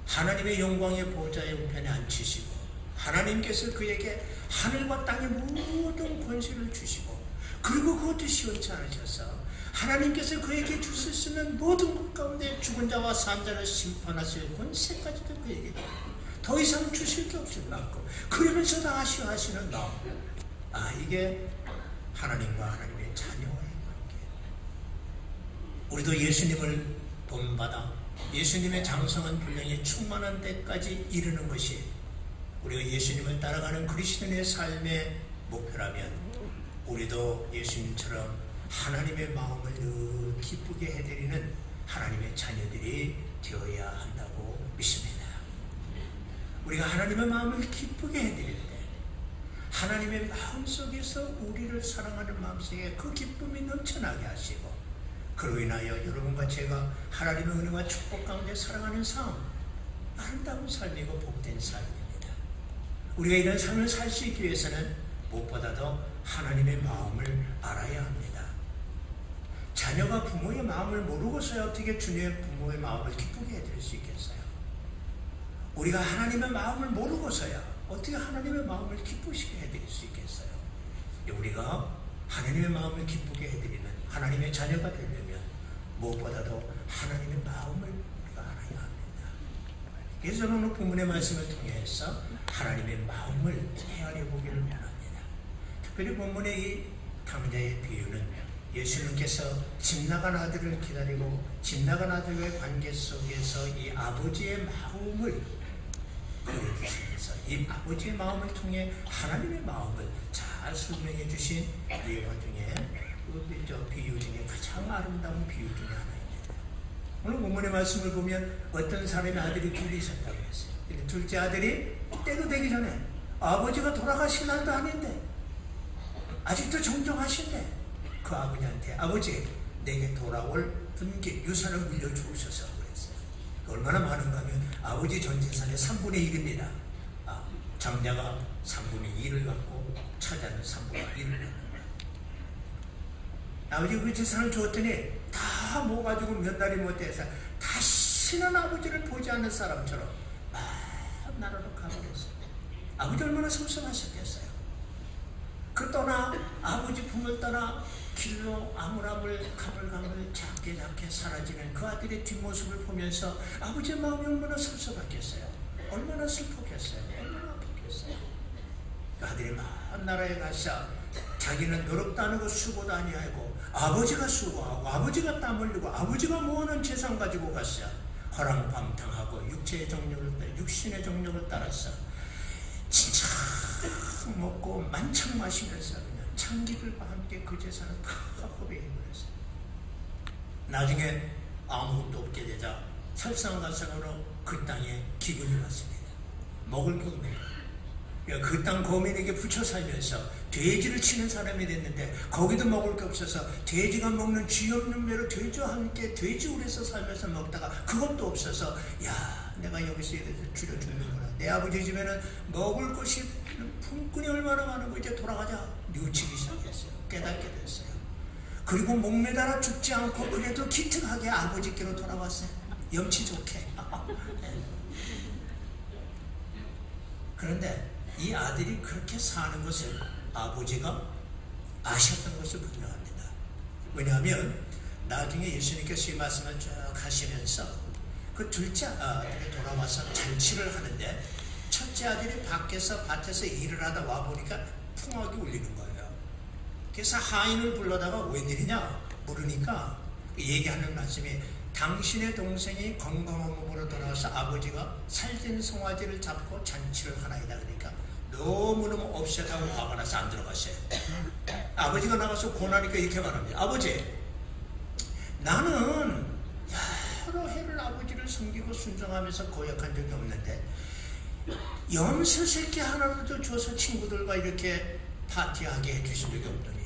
하나님의 영광의 보좌의 우편에 앉히시고 하나님께서 그에게 하늘과 땅의 모든 권세를 주시고 그리고 그것도 시원치 않으셔서 하나님께서 그에게 주실 수 있는 모든 것 가운데 죽은 자와 산 자를 심판하실 권세까지도 그에게 더 이상 주실 게 없을 만큼 그러면서도 아쉬워하시는 너. 이게 하나님과 하나님의 자녀와의 관계. 우리도 예수님을 본받아 예수님의 장성한 분량이 충만한 데까지 이르는 것이 우리가 예수님을 따라가는 그리스도인의 삶의 목표라면 우리도 예수님처럼 하나님의 마음을 늘 기쁘게 해드리는 하나님의 자녀들이 되어야 한다고 믿습니다. 우리가 하나님의 마음을 기쁘게 해드릴 때 하나님의 마음속에서 우리를 사랑하는 마음속에 그 기쁨이 넘쳐나게 하시고 그로 인하여 여러분과 제가 하나님의 은혜와 축복 가운데 살아가는 삶, 아름다운 삶이고 복된 삶입니다. 우리가 이런 삶을 살 수 있기 위해서는 무엇보다도 하나님의 마음을 알아야 합니다. 자녀가 부모의 마음을 모르고서야 어떻게 주님의 부모의 마음을 기쁘게 해드릴 수 있겠어요? 우리가 하나님의 마음을 모르고서야 어떻게 하나님의 마음을 기쁘시게 해드릴 수 있겠어요? 우리가 하나님의 마음을 기쁘게 해드리는 하나님의 자녀가 되려면 무엇보다도 하나님의 마음을 우리가 알아야 합니다. 그래서 저는 오늘 본문의 말씀을 통해서 하나님의 마음을 헤아려 보기를 원합니다. 특별히 본문의 이 탕자의 비유는 예수님께서 집 나간 아들을 기다리고 집 나간 아들과의 관계 속에서 이 아버지의 마음을 그려주시면서 이 아버지의 마음을 통해 하나님의 마음을 잘 설명해 주신 예화 중에 비유 중에 가장 아름다운 비유 중에 하나입니다. 오늘 본문의 말씀을 보면 어떤 사람의 아들이 둘이 있었다고 했어요. 둘째 아들이 때도 되기 전에 아버지가 돌아가신 날도 아닌데 아직도 정정하신데 그 아버지한테 아버지 내게 돌아올 분기 유산을 물려주셔서 그랬어요. 얼마나 많은가 하면 아버지 전 재산의 3분의 1입니다. 장자가 3분의 2를 갖고 차자는 3분의 1을 갖는 거예요. 아버지가 그 재산을 주었더니 다 모아가지고 몇 달이 못해서 다시는 아버지를 보지 않는 사람처럼 막 나라로 가버렸어요. 아버지 얼마나 섭섭하셨겠어요. 그 떠나 아버지 품을 떠나 길로 아물아물 가물가물 작게 사라지는 그 아들의 뒷모습을 보면서 아버지의 마음이 얼마나 섭섭했겠어요. 얼마나 슬펐겠어요. 얼마나 아팠겠어요. 그 아들이 먼 나라에 가서 자기는 노력도 안 하고 수고도 아니하고 아버지가 수고하고 아버지가 땀 흘리고 아버지가 모아놓은 재산 가지고 갔어. 허랑방탕하고 육신의 정욕을 따라서 진짜 먹고 만창 마시면서 그냥 참기들과 함께 그 재산을 다 허비해버렸어요. 나중에 아무것도 없게 되자 설상가상으로 그 땅에 기근이 왔습니다. 먹을 게 없는 거예요. 그 땅 거민에게 붙여 살면서 돼지를 치는 사람이 됐는데 거기도 먹을 게 없어서 돼지가 먹는 쥐 없는 매로 돼지와 함께 돼지울에서 살면서 먹다가 그것도 없어서 야 내가 여기서 줄여 죽는구나. 내 아버지 집에는 먹을 것이 품꾼이 얼마나 많은 거 이제 돌아가자 뉘우치기 시작했어요. 깨닫게 됐어요. 그리고 목매달아 죽지 않고 그래도 기특하게 아버지께로 돌아왔어요. 염치 좋게. 그런데 이 아들이 그렇게 사는 것을 아버지가 아셨던 것이 분명합니다. 왜냐하면 나중에 예수님께서 이 말씀을 쭉 하시면서 그 둘째 아들이 돌아와서 잔치를 하는데 첫째 아들이 밖에서 밭에서 일을 하다 와보니까 풍악이 울리는 거예요. 그래서 하인을 불러다가 웬일이냐 물으니까 얘기하는 말씀이 당신의 동생이 건강한 몸으로 돌아와서 아버지가 살찐 송아지를 잡고 잔치를 하나이다. 그러니까 너무너무 업셋하고 화가 나서 안 들어갔어요. 아버지가 나가서 고나니까 이렇게 말합니다. 아버지 나는 여러 해를 아버지를 섬기고 순종하면서 고역한 적이 없는데 염소 새끼 하나라도 줘서 친구들과 이렇게 파티하게 해주신 적이 없더니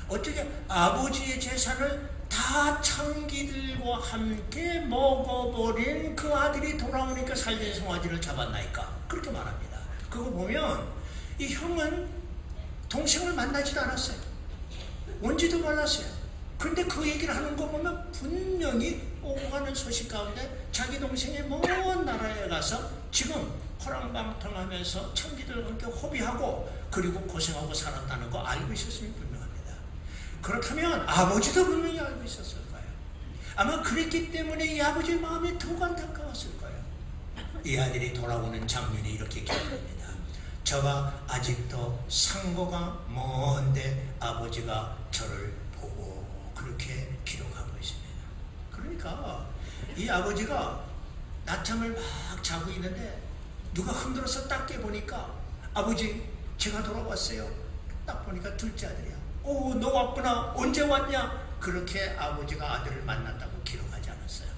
어떻게 아버지의 재산을 다 창기들과 함께 먹어버린 그 아들이 돌아오니까 살된 송아지를 잡았나이까 그렇게 말합니다. 그거 보면 이 형은 동생을 만나지도 않았어요. 온지도 몰랐어요. 근데 그 얘기를 하는 거 보면 분명히 오고 가는 소식 가운데 자기 동생이 먼 나라에 가서 지금 호랑방탕하면서 청기들과 함께 호비하고 그리고 고생하고 살았다는 거 알고 있었으면 분명합니다. 그렇다면 아버지도 분명히 알고 있었을 거예요. 아마 그랬기 때문에 이 아버지의 마음이 더욱 안타까웠을 거예요. 이 아들이 돌아오는 장면이 이렇게 기록됩니다. 저가 아직도 상고가 먼데 아버지가 저를 보고 그렇게 기록하고 있습니다. 그러니까 이 아버지가 낮잠을 막 자고 있는데 누가 흔들어서 딱 깨보니까 아버지 제가 돌아왔어요. 딱 보니까 둘째 아들이야. 오, 너 왔구나. 언제 왔냐? 그렇게 아버지가 아들을 만났다고 기록하지 않았어요.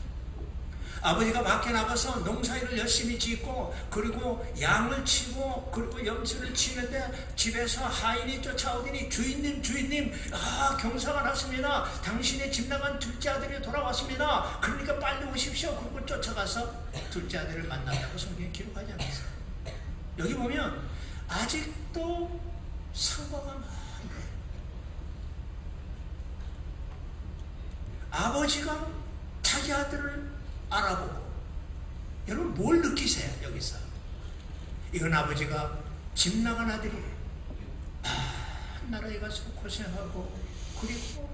아버지가 밖에 나가서 농사일을 열심히 짓고 그리고 양을 치고 그리고 염소를 치는데 집에서 하인이 쫓아오더니 주인님 경사가 났습니다. 당신의 집 나간 둘째 아들이 돌아왔습니다. 그러니까 빨리 오십시오. 그리고 쫓아가서 둘째 아들을 만났다고 성경에 기록하지 않았어요. 여기 보면 아직도 상과가 많아요. 아버지가 자기 아들을 알아보고 여러분 뭘 느끼세요? 여기서 이건 아버지가 집 나간 아들이 나라에 가서 고생하고 그리고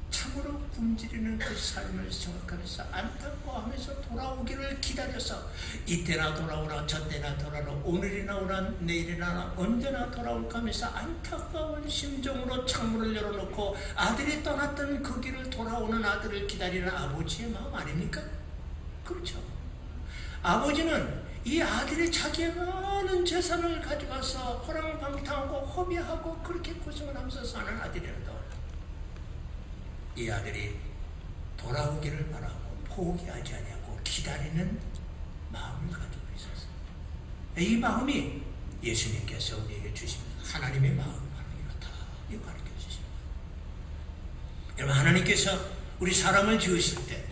참으로 굶주리는 그 삶을 생각하면서 안타까워하면서 돌아오기를 기다려서 이때나 돌아오라 저때나 돌아오라 오늘이나 오라 내일이나 언제나 돌아올까 하면서 안타까운 심정으로 창문을 열어놓고 아들이 떠났던 그 길을 돌아오는 아들을 기다리는 아버지의 마음 아닙니까? 그렇죠. 아버지는 이 아들이 자기의 많은 재산을 가져가서 호랑방탕하고 허비하고 그렇게 고생을 하면서 사는 아들이라도 이 아들이 돌아오기를 바라고 포기하지 않냐고 기다리는 마음을 가지고 있었어요. 이 마음이 예수님께서 우리에게 주신 하나님의 마음 바로 이렇다. 이거 가르쳐 주십니다. 여러분 하나님께서 우리 사람을 지으실 때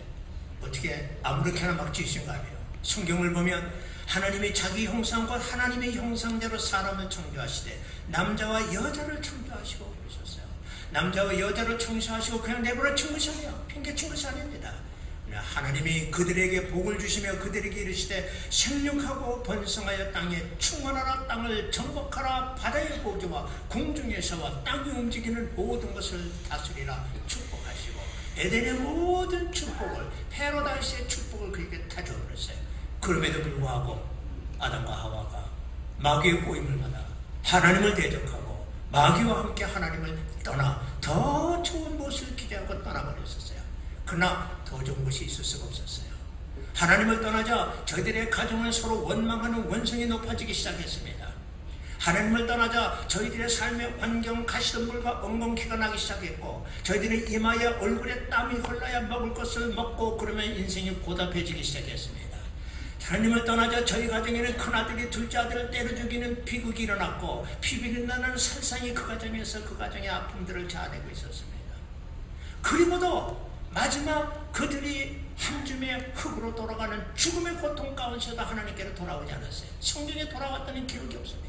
어떻게 아무렇게나 막 지으신 거 아니에요. 성경을 보면 하나님이 자기 형상과 하나님의 형상대로 사람을 창조하시되 남자와 여자를 창조하시고 그러셨어요. 남자와 여자를 창조하시고 그냥 내버려 친 것이 아니에요. 핑계친 것이 아닙니다. 하나님이 그들에게 복을 주시며 그들에게 이르시되 생육하고 번성하여 땅에 충만하라 땅을 정복하라 바다의 보조와 공중에서와 땅이 움직이는 모든 것을 다스리라 축복하시고 에덴의 모든 축복을 패러다이스의 축복을 그에게 다 주었어요. 그럼에도 불구하고 아담과 하와가 마귀의 꼬임을 받아 하나님을 대적하고 마귀와 함께 하나님을 떠나 더 좋은 무엇을 기대하고 떠나버렸었어요. 그러나 더 좋은 것이 있을 수가 없었어요. 하나님을 떠나자 저희들의 가정은 서로 원망하는 원성이 높아지기 시작했습니다. 하나님을 떠나자 저희들의 삶의 환경 가시덤불과 엉겅퀴가 나기 시작했고 저희들의 이마에 얼굴에 땀이 흘러야 먹을 것을 먹고 그러면 인생이 고달해지기 시작했습니다. 하나님을 떠나자 저희 가정에는 큰아들이 둘째 아들을 때려 죽이는 비극이 일어났고 피비린 나는 살상이 그 가정에서 그 가정의 아픔들을 자아내고 있었습니다. 그리고도 마지막 그들이 한 줌의 흙으로 돌아가는 죽음의 고통 가운데서도 하나님께로 돌아오지 않았어요. 성경에 돌아왔다는 기록이 없습니다.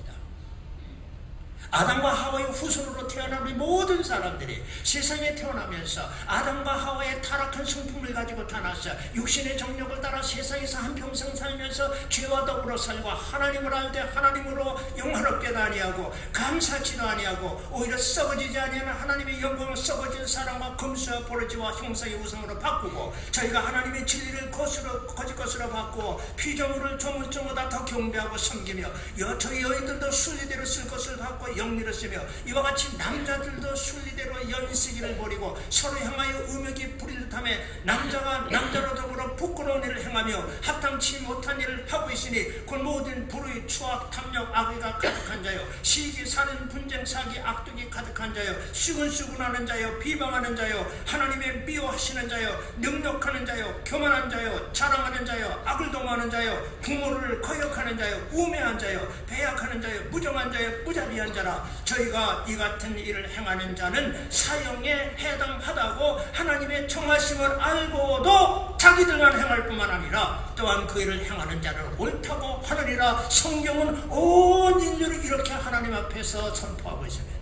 아담과 하와의 후손으로 태어난 우리 모든 사람들이 세상에 태어나면서 아담과 하와의 타락한 성품을 가지고 태어났어. 육신의 정욕을 따라 세상에서 한평생 살면서 죄와 더불어 살고 하나님을 알되 하나님으로 영화롭게도 아니하고 감사치도 아니하고 오히려 썩어지지 아니하는 하나님의 영광을 썩어진 사랑과 금수와 보르지와 형상의 우상으로 바꾸고 저희가 하나님의 진리를 거짓 것으로 바꾸고 피조물을 조물조물다 더 경배하고 섬기며 저희 여인들도 순리대로 쓸 것을 바꾸고 영리로서며 이와 같이 남자들도 순리대로 연식이를 버리고 서로 향하여 음욕이 부릴 탐에 남자가 남자로 더불어 부끄러운 일을 행하며 합당치 못한 일을 하고 있으니 그 모든 불의 추악 탐욕 악의가 가득한 자요 시기 살인 분쟁 사기 악독이 가득한 자요 수근수근하는 자요 비방하는 자요 하나님의 미워하시는 자요 능력하는 자요 교만한 자요 자랑하는 자요 악을 동하는 자요 부모를 거역하는 자요 우매한 자요 배약하는 자요 무정한 자요 무자비한 자라. 저희가 이 같은 일을 행하는 자는 사형에 해당하다고 하나님의 정하심을 알고도 자기들만 행할 뿐만 아니라 또한 그 일을 행하는 자를 옳다고 하느니라. 성경은 온 인류를 이렇게 하나님 앞에서 선포하고 있습니다.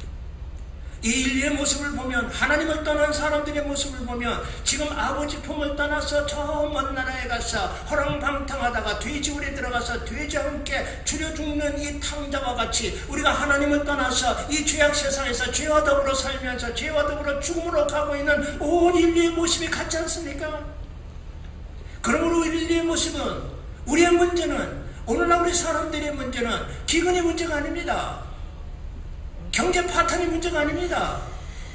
이 인류의 모습을 보면, 하나님을 떠난 사람들의 모습을 보면 지금 아버지 품을 떠나서 저 먼 나라에 가서 허랑방탕하다가 돼지굴에 들어가서 돼지와 함께 죽여 죽는 이 탕자와 같이 우리가 하나님을 떠나서 이 죄악 세상에서 죄와 더불어 살면서 죄와 더불어 죽음으로 가고 있는 온 인류의 모습이 같지 않습니까? 그러므로 인류의 모습은, 우리의 문제는, 오늘날 우리 사람들의 문제는 기근의 문제가 아닙니다. 경제 파탄의 문제가 아닙니다.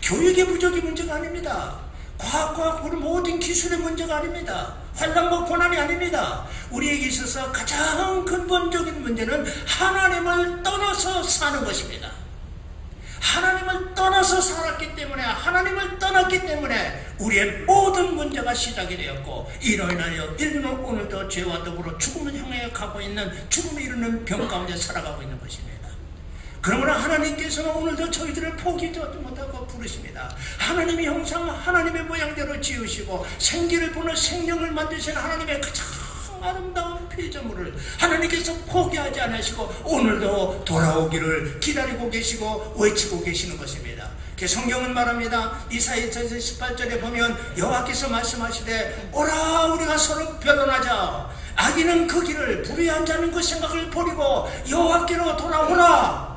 교육의 부족이 문제가 아닙니다. 과학과 모든 기술의 문제가 아닙니다. 환난과 고난이 아닙니다. 우리에게 있어서 가장 근본적인 문제는 하나님을 떠나서 사는 것입니다. 하나님을 떠나서 살았기 때문에, 하나님을 떠났기 때문에 우리의 모든 문제가 시작이 되었고, 이로 인하여 인류는 오늘도 죄와 더불어 죽음을 향해 가고 있는, 죽음에 이르는 병 가운데 살아가고 있는 것입니다. 그러므로 하나님께서는 오늘도 저희들을 포기하지 못하고 부르십니다. 하나님의 형상, 하나님의 모양대로 지으시고 생기를 보는 생명을 만드신 하나님의 가장 아름다운 피조물을 하나님께서 포기하지 않으시고 오늘도 돌아오기를 기다리고 계시고 외치고 계시는 것입니다. 성경은 말합니다. 이사야서 18절에 보면 여호와께서 말씀하시되 오라 우리가 서로 변론하자. 악인은 그 길을, 불의한 자는 그 생각을 버리고 여호와께로 돌아오라.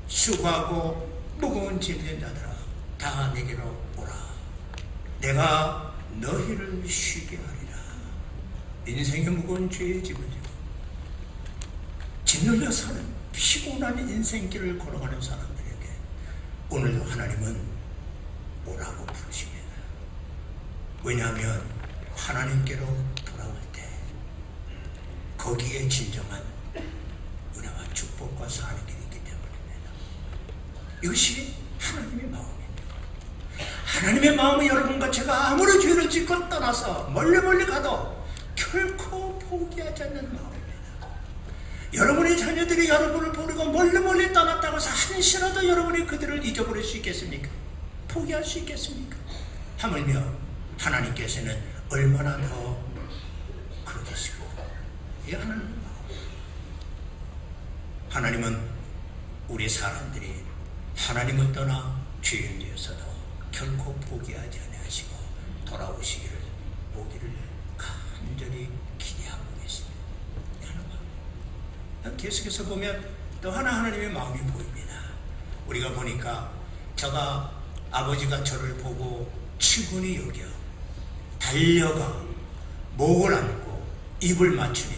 수고하고 무거운 짐진 자들아 다 내게로 오라. 내가 너희를 쉬게 하리라. 인생의 무거운 죄의 짐을 지고 짓눌려 사는 피곤한 인생길을 걸어가는 사람들에게 오늘도 하나님은 오라고 부르십니다. 왜냐하면 하나님께로 돌아올 때 거기에 진정한 은혜와 축복과 사랑이 있기 때문입니다. 이것이 하나님의 마음입니다. 하나님의 마음은 여러분과 제가 아무리 죄를 짓고 떠나서 멀리 가도 결코 포기하지 않는 마음입니다. 여러분의 자녀들이 여러분을 버리고 멀리 떠났다고 해서 한시라도 여러분이 그들을 잊어버릴 수 있겠습니까? 포기할 수 있겠습니까? 하물며 하나님께서는 얼마나 더 그러겠습니까? 이 하나님의 마음. 하나님은 우리 사람들이 하나님을 떠나 죄인 되어서도 결코 포기하지 아니하시고 돌아오시기를 오기를 간절히 기대하고 계십니다. 계속해서 보면 또 하나님의 마음이 보입니다. 우리가 보니까 저가 아버지가 저를 보고 치군히 여겨 달려가 목을 안고 입을 맞추니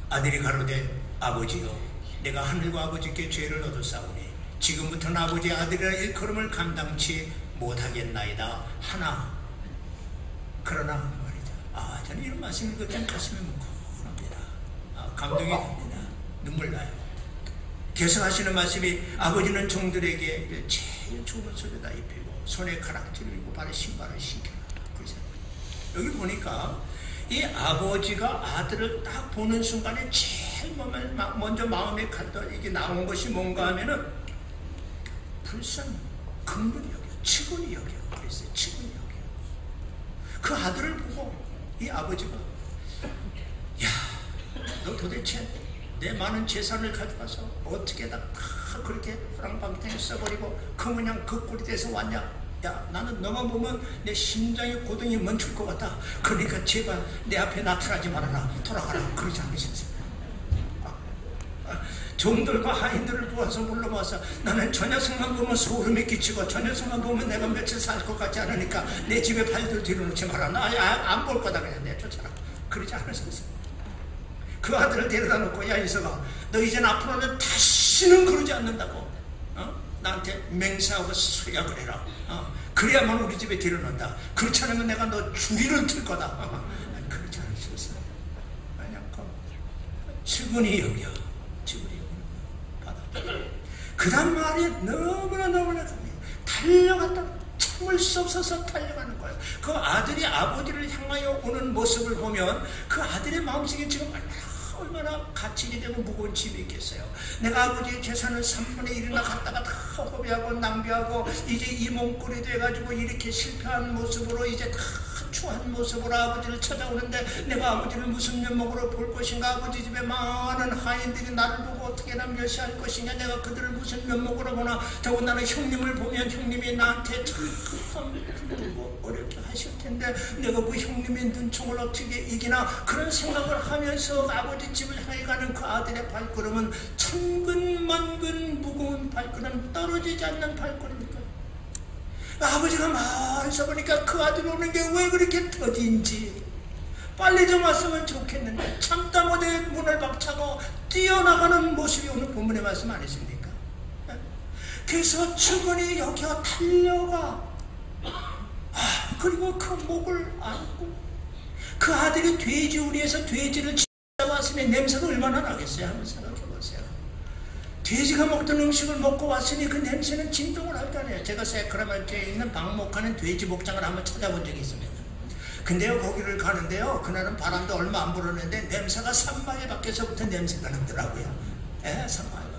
아들이 가로되 아버지여 내가 하늘과 아버지께 죄를 얻었사오니 지금부터는 아버지의 아들이라 일컬음을 감당치 못하겠나이다 하나. 그러나 말이죠. 저는 이런 말씀을 듣는 가슴이 뭉클합니다. 감동이 됩니다. 눈물 나요. 계속하시는 말씀이 아버지는 종들에게 제일 좋은 옷을 다 입히고 손에 가락지를 입고 발에 신발을 신겨라. 여기 보니까 이 아버지가 아들을 딱 보는 순간에 제일 먼저 마음에 갔던 이게 나온 것이 뭔가 하면은 불쌍히, 긍휼히 여겨, 치근히 여겨. 그랬어요. 치근히 여겨. 그 아들을 보고 이 아버지가 야, 너 도대체 내 많은 재산을 가져가서 어떻게 다 그렇게 호랑방탕에 써버리고 그 모양 그 꼴이 돼서 왔냐? 야, 나는 너만 보면 내 심장에 고동이 멈출 것 같다. 그러니까 제발 내 앞에 나타나지 말아라. 돌아가라. 그러지 않으셨어요. 종들과 하인들을 모아서 불러모아서 나는 저 녀석만 보면 소름이 끼치고 저 녀석만 보면 내가 며칠 살 것 같지 않으니까 내 집에 발들 뒤로놓지 마라. 나 안 볼 거다. 그냥 내쫓아라. 그러지 않으셨어요. 그 아들을 데려다 놓고 야 이서가 너 이젠 앞으로는 다시는 그러지 않는다고. 나한테 맹세하고 서약을 해라. 그래야만 우리 집에 데려온다. 그렇지 않으면 내가 너 주리를 틀 거다. 아니, 그렇지 않을 수 있어. 만약 측은히 여겨. 측은히 받아. 그 다음 말이 너무나 달려갔다. 참을 수 없어서 달려가는 거예요. 그 아들이 아버지를 향하여 오는 모습을 보면 그 아들의 마음속에 지금 얼마나 갇히게 되고 무거운 짐이 있겠어요. 내가 아버지의 재산을 3분의 1이나 갖다가 다 허비하고 낭비하고 이제 이 몸꼴이 돼가지고 이렇게 실패한 모습으로 이제 다 추한 모습으로 아버지를 찾아오는데 내가 아버지를 무슨 면목으로 볼 것인가. 아버지 집에 많은 하인들이 나를 보고 어떻게나 멸시할 것이냐. 내가 그들을 무슨 면목으로 보나. 더군다나 형님을 보면 형님이 나한테 참 힘들고 어렵게 하실 텐데 내가 그 형님의 눈총을 어떻게 이기나. 그런 생각을 하면서 아버지 집을 향해 가는 그 아들의 발걸음은 천근만근 무거운 발걸음, 떨어지지 않는 발걸음입니다. 아버지가 말해서 보니까 그 아들이 오는 게 왜 그렇게 더딘지 빨리 좀 왔으면 좋겠는데 참다 못해 문을 박차고 뛰어나가는 모습이 오늘 본문의 말씀 아니십니까? 그래서 측은히 여겨 달려가. 그리고 그 목을 안고 그 아들이 돼지 우리에서 돼지를 왔으니 냄새가 얼마나 나겠어요? 한번 생각해 보세요. 돼지가 먹던 음식을 먹고 왔으니 그 냄새는 진동을 할 거 아니에요. 제가 세크라멘트에 있는 방목하는 돼지 목장을 한번 찾아본 적이 있습니다. 근데요, 거기를 가는데요, 그날은 바람도 얼마 안 불었는데 냄새가 3마일 밖에서부터 냄새가 나더라고요. 3마일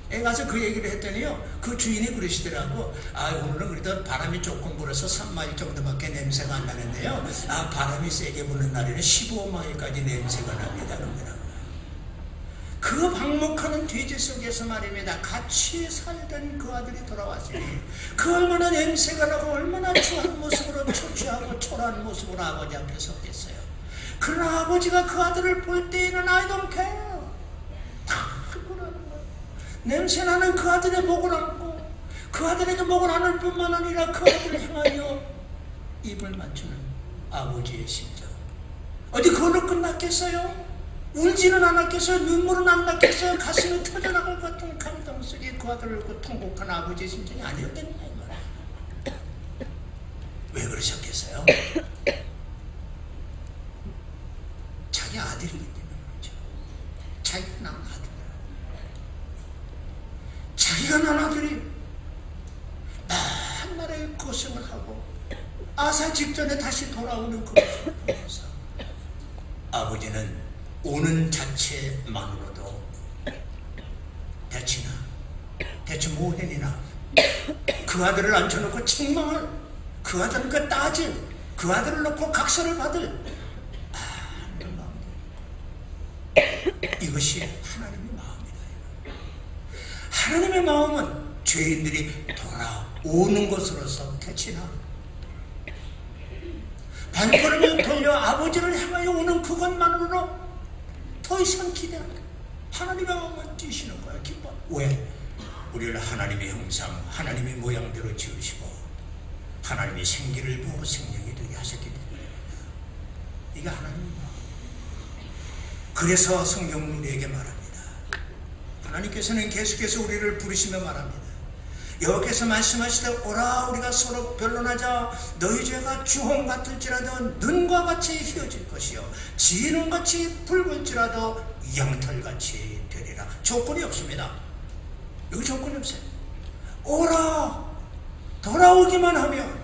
밖에. 가서 그 얘기를 했더니요, 그 주인이 그러시더라고. 오늘은 그래도 바람이 조금 불어서 3마일 정도밖에 냄새가 안 나는데요, 바람이 세게 부는 날에는 15마일까지 냄새가 납니다. 그러더라고요. 그 방목하는 돼지 속에서 말입니다. 같이 살던 그 아들이 돌아왔으니 그 얼마나 냄새가 나고 얼마나 추한 모습으로 초췌하고 초라한 모습으로 아버지 앞에 섰겠어요. 그러나 아버지가 그 아들을 볼 때에는 I don't care. 다 그러는 거예요. 냄새나는 그 아들의 목을 안고 그 아들에게 목을 안을 뿐만 아니라 그 아들을 향하여 입을 맞추는 아버지의 심정. 어디 그걸로 끝났겠어요? 울지는 않았겠어요? 눈물은 안 났겠어요? 가슴이 터져나갈 것 같은 감동 속에 그 아들을 놓고 통곡한 아버지의 심정이 아니었겠냐 이 말이에요. 왜 그러셨겠어요? 자기 아들이기 때문에 그렇죠. 자기가 낳은 아들이에요. 자기가 낳은 아들이 만날의 고생을 하고 아사 직전에 다시 돌아오는 그 모습을 보면서 아버지는 오는 자체만으로도 대체 뭐해니나 그 아들을 앉혀놓고 책망을, 그 아들은 그 따질, 그 아들을 놓고 각서를 받을 이것이 하나님의 마음이다. 하나님의 마음은 죄인들이 돌아오는 것으로서 대치나 발걸음을 돌려 아버지를 향하여 오는 그것만으로 더 이상 기대한다. 하나님의 마음은 뛰시는 거야. 기뻐. 왜? 우리를 하나님의 형상, 하나님의 모양대로 지으시고 하나님의 생기를 부어 생명이 되게 하셨기 때문입니다. 이게 하나님의 마음. 그래서 성경은 우리에게 말합니다. 하나님께서는 계속해서 우리를 부르시며 말합니다. 여호와께서 말씀하시되 오라 우리가 서로 변론하자. 너희 죄가 주홍 같을지라도 눈과 같이 휘어질 것이요 진홍같이 붉을지라도 양털같이 되리라. 조건이 없습니다. 여기 조건이 없어요. 오라 돌아오기만 하면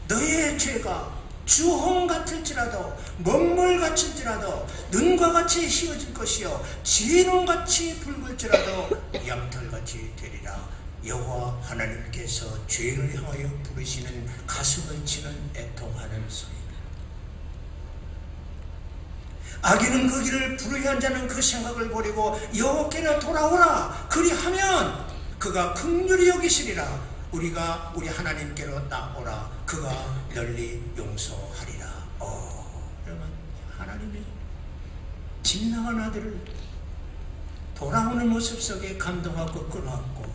너희의 죄가 주홍 같을지라도 먹물 같을지라도 눈과 같이 휘어질 것이요 진홍같이 붉을지라도 양털같이 되리라. 여호와 하나님께서 죄를 향하여 부르시는 가슴을 치는 애통하는 소리입니다. 악인은 그 길을 불의한 자는 그 생각을 버리고 여호와께로 돌아오라. 그리하면 그가 긍휼히 여기시리라. 우리가 우리 하나님께로 나오라. 그가 널리 용서하리라. 여러분, 하나님이 진나간 아들을 돌아오는 모습 속에 감동하고 끌어안고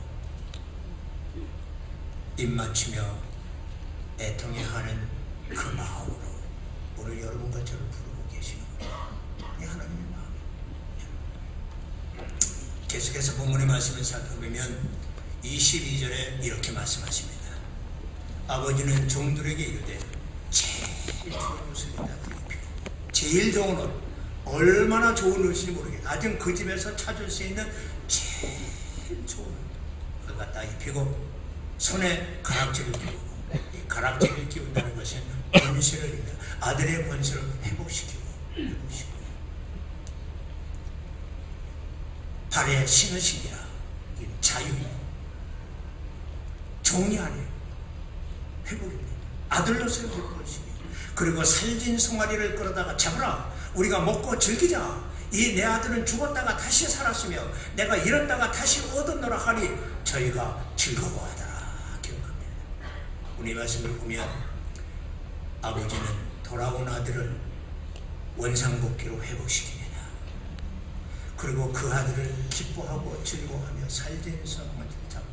입맞추며 애통해하는 그 마음으로 오늘 여러분과 저를 부르고 계시는 거예요. 이 하나님의 마음이에요. 계속해서 본문의 말씀을 살펴보면 22절에 이렇게 말씀하십니다. 아버지는 종들에게 이르되 제일 좋은 옷을 제일 좋은 옷, 얼마나 좋은 옷인지 모르겠다. 아직 그 집에서 찾을 수 있는 제일 좋은 옷을 갖다 입히고 손에 가락지를 끼우고, 이 가락지를 끼운다는 것은 권세를 입니다. 아들의 권세를 회복시키고 발에 신으시니라. 자유, 종이 아니에요. 회복입니다. 아들로서의 회복이십니다. 그리고 살진 송아리를 끌어다가 잡으라. 우리가 먹고 즐기자. 이 내 아들은 죽었다가 다시 살았으며 내가 잃었다가 다시 얻었노라 하니 저희가 즐거워하더라. 기억합니다. 우리 말씀을 보면 아버지는 돌아온 아들을 원상복귀로 회복시킵니다. 그리고 그 아들을 기뻐하고 즐거워하며 살진 송아리를 잡고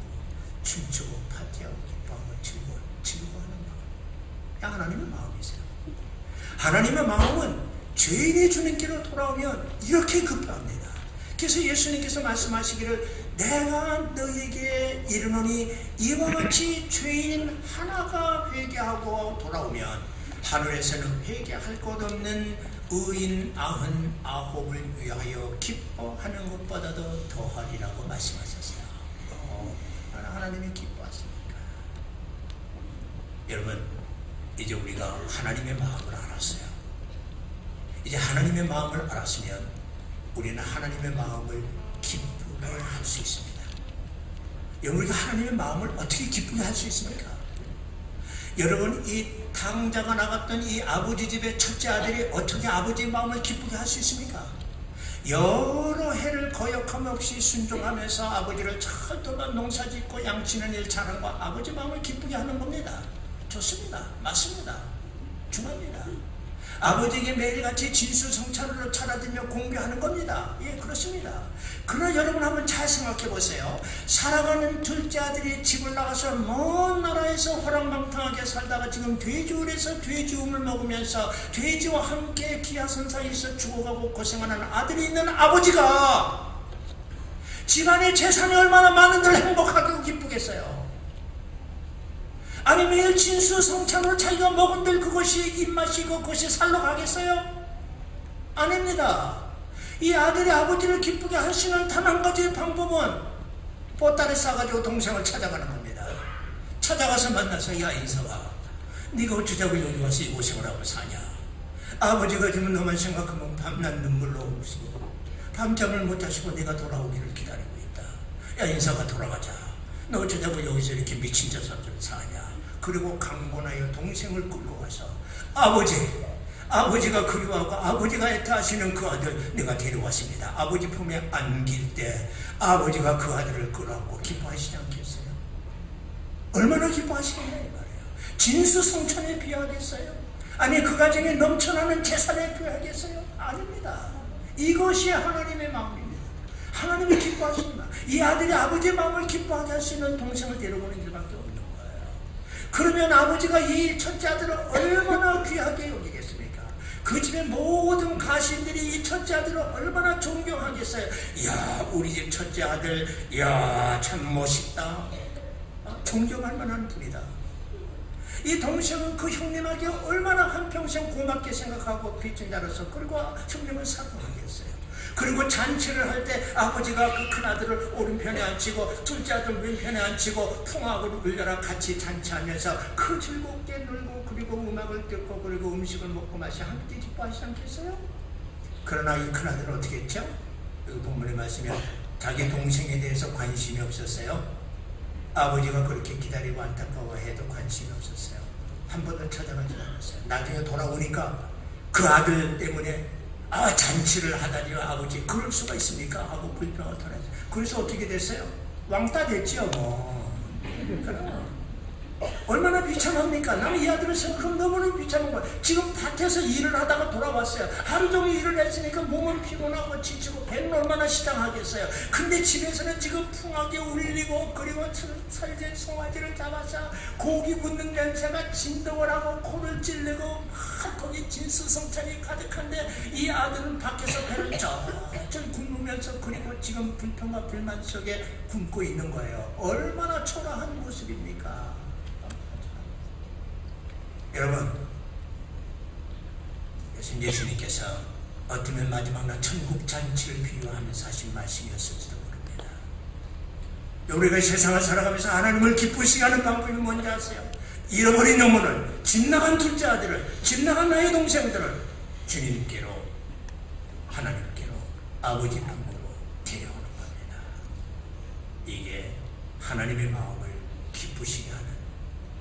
춤추고 파티하고 기뻐하고 즐거워하는 마음. 하나님의 마음이세요. 하나님의 마음은 죄인이 주님께로 돌아오면 이렇게 급합니다. 그래서 예수님께서 말씀하시기를 내가 너에게 이르노니 이와 같이 죄인 하나가 회개하고 돌아오면 하늘에서는 회개할 것 없는 의인 99을 위하여 기뻐하는 것보다도 더하리라고 말씀하셨어요. 하나님이 기뻐하십니까? 여러분, 이제 우리가 하나님의 마음을 알았어요. 이제 하나님의 마음을 알았으면 우리는 하나님의 마음을 기쁘게 할 수 있습니다. 여러분, 우리가 하나님의 마음을 어떻게 기쁘게 할 수 있습니까? 여러분, 이 당자가 나갔던 이 아버지 집의 첫째 아들이 어떻게 아버지의 마음을 기쁘게 할 수 있습니까? 여러 해를 거역함 없이 순종하면서 아버지를 잘 돌봐 농사짓고 양치는 일 잘한 거 아버지 마음을 기쁘게 하는 겁니다. 좋습니다. 맞습니다. 중요합니다. 아버지에게 매일같이 진수성찬으로 차려들며 공개하는 겁니다. 예, 그렇습니다. 그러나 여러분 한번 잘 생각해 보세요. 사랑하는 둘째 아들이 집을 나가서 먼 나라에서 호랑방탕하게 살다가 지금 돼지울에서 돼지움을 먹으면서 돼지와 함께 기아선상에서 죽어가고 고생하는 아들이 있는 아버지가 집안의 재산이 얼마나 많은들 행복하고 기쁘겠어요. 아니 매일 진수성찬으로 자기가 먹은들 그것이 입맛이고 그것이 살러 가겠어요? 아닙니다. 이 아들이 아버지를 기쁘게 할 수 있는 단 한 가지의 방법은 보따리 싸가지고 동생을 찾아가는 겁니다. 찾아가서 만나서 야 인서가 네가 어쩌자고 여기 와서 이 고생을 하고 사냐. 아버지가 지금 너만 생각하면 밤낮 눈물로 울고 밤잠을 못 자시고 네가 돌아오기를 기다리고 있다. 야 인서가 돌아가자. 너 어쩌자고 여기서 이렇게 미친 자석을 사냐. 그리고 강권하여 동생을 끌고 가서 아버지가 그리워하고 아버지가 애타하시는 그 아들 내가 데려왔습니다. 아버지 품에 안길 때 아버지가 그 아들을 끌어안고 기뻐하시지 않겠어요? 얼마나 기뻐하시겠냐 이 말이에요. 진수성찬에 비하겠어요? 아니 그 가정에 넘쳐나는 재산에 비하겠어요? 아닙니다. 이것이 하나님의 마음입니다. 하나님이 기뻐하십니다. 이 아들이 아버지의 마음을 기뻐하게 할 수 있는 동생을 데려오는 길밖에 없는 거예요. 그러면 아버지가 이 첫째 아들을 얼마나 귀하게 여기겠습니까? 그 집의 모든 가신들이 이 첫째 아들을 얼마나 존경하겠어요? 야 우리 집 첫째 아들 야 참 멋있다. 존경할 만한 분이다. 이 동생은 그 형님에게 얼마나 한평생 고맙게 생각하고 빚진 자로서 그리고 형님을 사랑하겠어요. 그리고 잔치를 할 때 아버지가 그 큰아들을 오른편에 앉히고 둘째 아들 왼편에 앉히고 풍악을 울려라 같이 잔치하면서 그 즐겁게 놀고 그리고 음악을 듣고 그리고 음식을 먹고 마시 함께 기뻐하시지 않겠어요? 그러나 이 큰아들은 어떻게 했죠? 이 본문에 말씀에 자기 동생에 대해서 관심이 없었어요. 아버지가 그렇게 기다리고 안타까워해도 관심이 없었어요. 한 번도 찾아가지 않았어요. 나중에 돌아오니까 그 아들 때문에 잔치를 하다니요 아버지 그럴 수가 있습니까? 하고 불평을 터냈어요. 그래서 어떻게 됐어요? 왕따 됐죠 뭐. 얼마나 비참합니까? 나는 이 아들을 생각하면 너무나 비참한 거야. 지금 밭에서 일을 하다가 돌아왔어요. 하루 종일 일을 했으니까 몸은 피곤하고 지치고 배는 얼마나 시장하겠어요. 근데 집에서는 지금 풍하게 울리고, 그리고 살진 송아지를 잡아서 고기 굽는 냄새가 진동을 하고 코를 찔리고 막 거기 진수성찬이 가득한데, 이 아들은 밖에서 배를 쩔쩔 굶으면서, 그리고 지금 불평과 불만 속에 굶고 있는 거예요. 얼마나 초라한 모습입니까? 여러분, 예수님께서 어쩌면 마지막 날 천국 잔치를 비유하면서 하신 말씀이었을지도 모릅니다. 우리가 세상을 살아가면서 하나님을 기쁘시게 하는 방법이 뭔지 아세요? 잃어버린 영혼을, 집 나간 둘째 아들을, 집 나간 나의 동생들을 주님께로, 하나님께로, 아버지 품으로 데려오는 겁니다. 이게 하나님의 마음을 기쁘시게 하는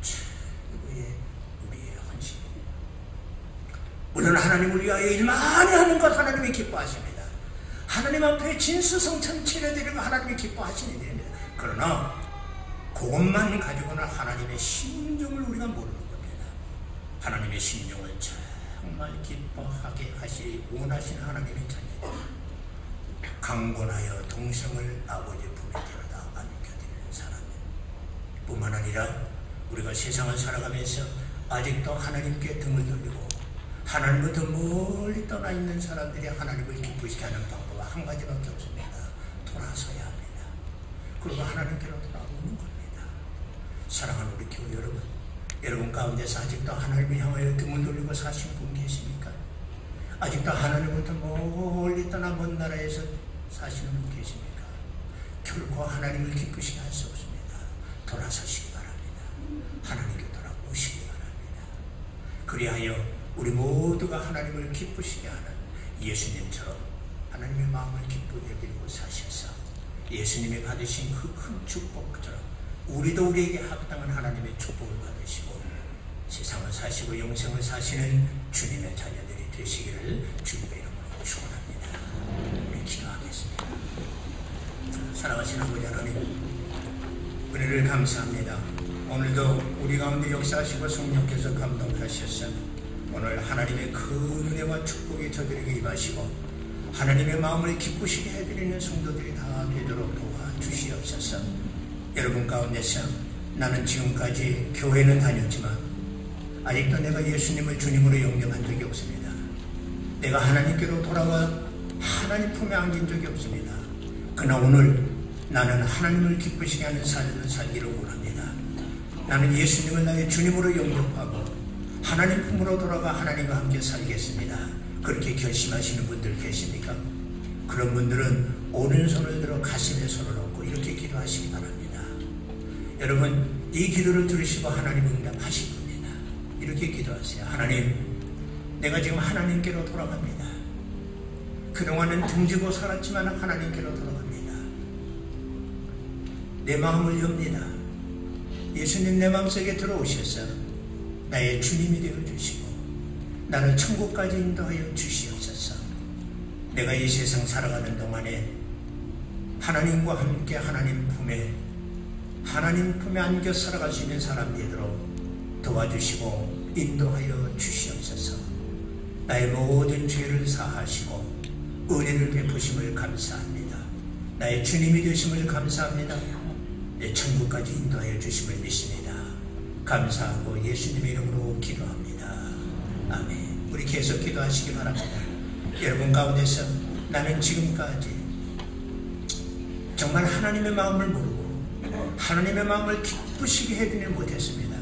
최고의 우리의 헌신입니다. 물론 하나님을 위하여 일 많이 하는 것 하나님이 기뻐하십니다. 하나님 앞에 진수성찬 치러드리고 하나님이 기뻐하시는 일입니다. 그러나 그것만 가지고는 하나님의 심정을 우리가 모르는 겁니다. 하나님의 심정을 정말 기뻐하게 하시기 원하시는 하나님의 자녀들, 강권하여 동생을 아버지 품에 데려다 안겨드리는 사람 뿐만 아니라, 우리가 세상을 살아가면서 아직도 하나님께 등을 돌리고 하나님부터 멀리 떠나 있는 사람들이 하나님을 기쁘시게 하는 방법은 한 가지밖에 없습니다. 돌아서야 합니다. 그리고 하나님께로 돌아오는 겁니다. 사랑하는 우리 교회 여러분, 여러분 가운데서 아직도 하나님을 향하여 등을 돌리고 사시는 분 계십니까? 아직도 하나님부터 멀리 떠나 먼 나라에서 사시는 분 계십니까? 결코 하나님을 기쁘시게 할 수 없습니다. 돌아서시기 바랍니다. 하나님께 돌아오시기 바랍니다. 그리하여 우리 모두가 하나님을 기쁘시게 하는 예수님처럼 하나님의 마음을 기쁘게 해드리고 사셔서 예수님이 받으신 그 큰 축복처럼 우리도 우리에게 합당한 하나님의 축복을 받으시고 세상을 사시고 영생을 사시는 주님의 자녀들이 되시기를 주님의 이름으로 축원합니다. 우리 기도하겠습니다. 사랑하시는 아버지 하나님, 은혜를 감사합니다. 오늘도 우리 가운데 역사하시고 성령께서 감동하셔서 오늘 하나님의 큰 은혜와 축복이 저들에게 임하시고 하나님의 마음을 기쁘시게 해드리는 성도들이 다 되도록 도와주시옵소서. 여러분 가운데서 나는 지금까지 교회는 다녔지만 아직도 내가 예수님을 주님으로 영접한 적이 없습니다. 내가 하나님께로 돌아와 하나님 품에 안긴 적이 없습니다. 그러나 오늘 나는 하나님을 기쁘시게 하는 삶을 살기를 원합니다. 나는 예수님을 나의 주님으로 영접하고 하나님 품으로 돌아가 하나님과 함께 살겠습니다. 그렇게 결심하시는 분들 계십니까? 그런 분들은 오른손을 들어 가슴에 손을 얹고 이렇게 기도하시기 바랍니다. 여러분, 이 기도를 들으시고 하나님 응답하실 겁니다. 이렇게 기도하세요. 하나님, 내가 지금 하나님께로 돌아갑니다. 그동안은 등지고 살았지만 하나님께로 돌아갑니다. 내 마음을 엽니다. 예수님 내 마음속에 들어오셔서 나의 주님이 되어주시고 나를 천국까지 인도하여 주시옵소서. 내가 이 세상 살아가는 동안에 하나님과 함께 하나님 품에 안겨 살아갈 수 있는 사람 되도록 도와주시고 인도하여 주시옵소서. 나의 모든 죄를 사하시고 은혜를 베푸심을 감사합니다. 나의 주님이 되심을 감사합니다. 내 천국까지 인도하여 주심을 믿습니다. 감사하고 예수님의 이름으로 기도합니다. 아멘. 우리 계속 기도하시기 바랍니다. 여러분 가운데서 나는 지금까지 정말 하나님의 마음을 모르고 하나님의 마음을 기쁘시게 해드리지 못했습니다.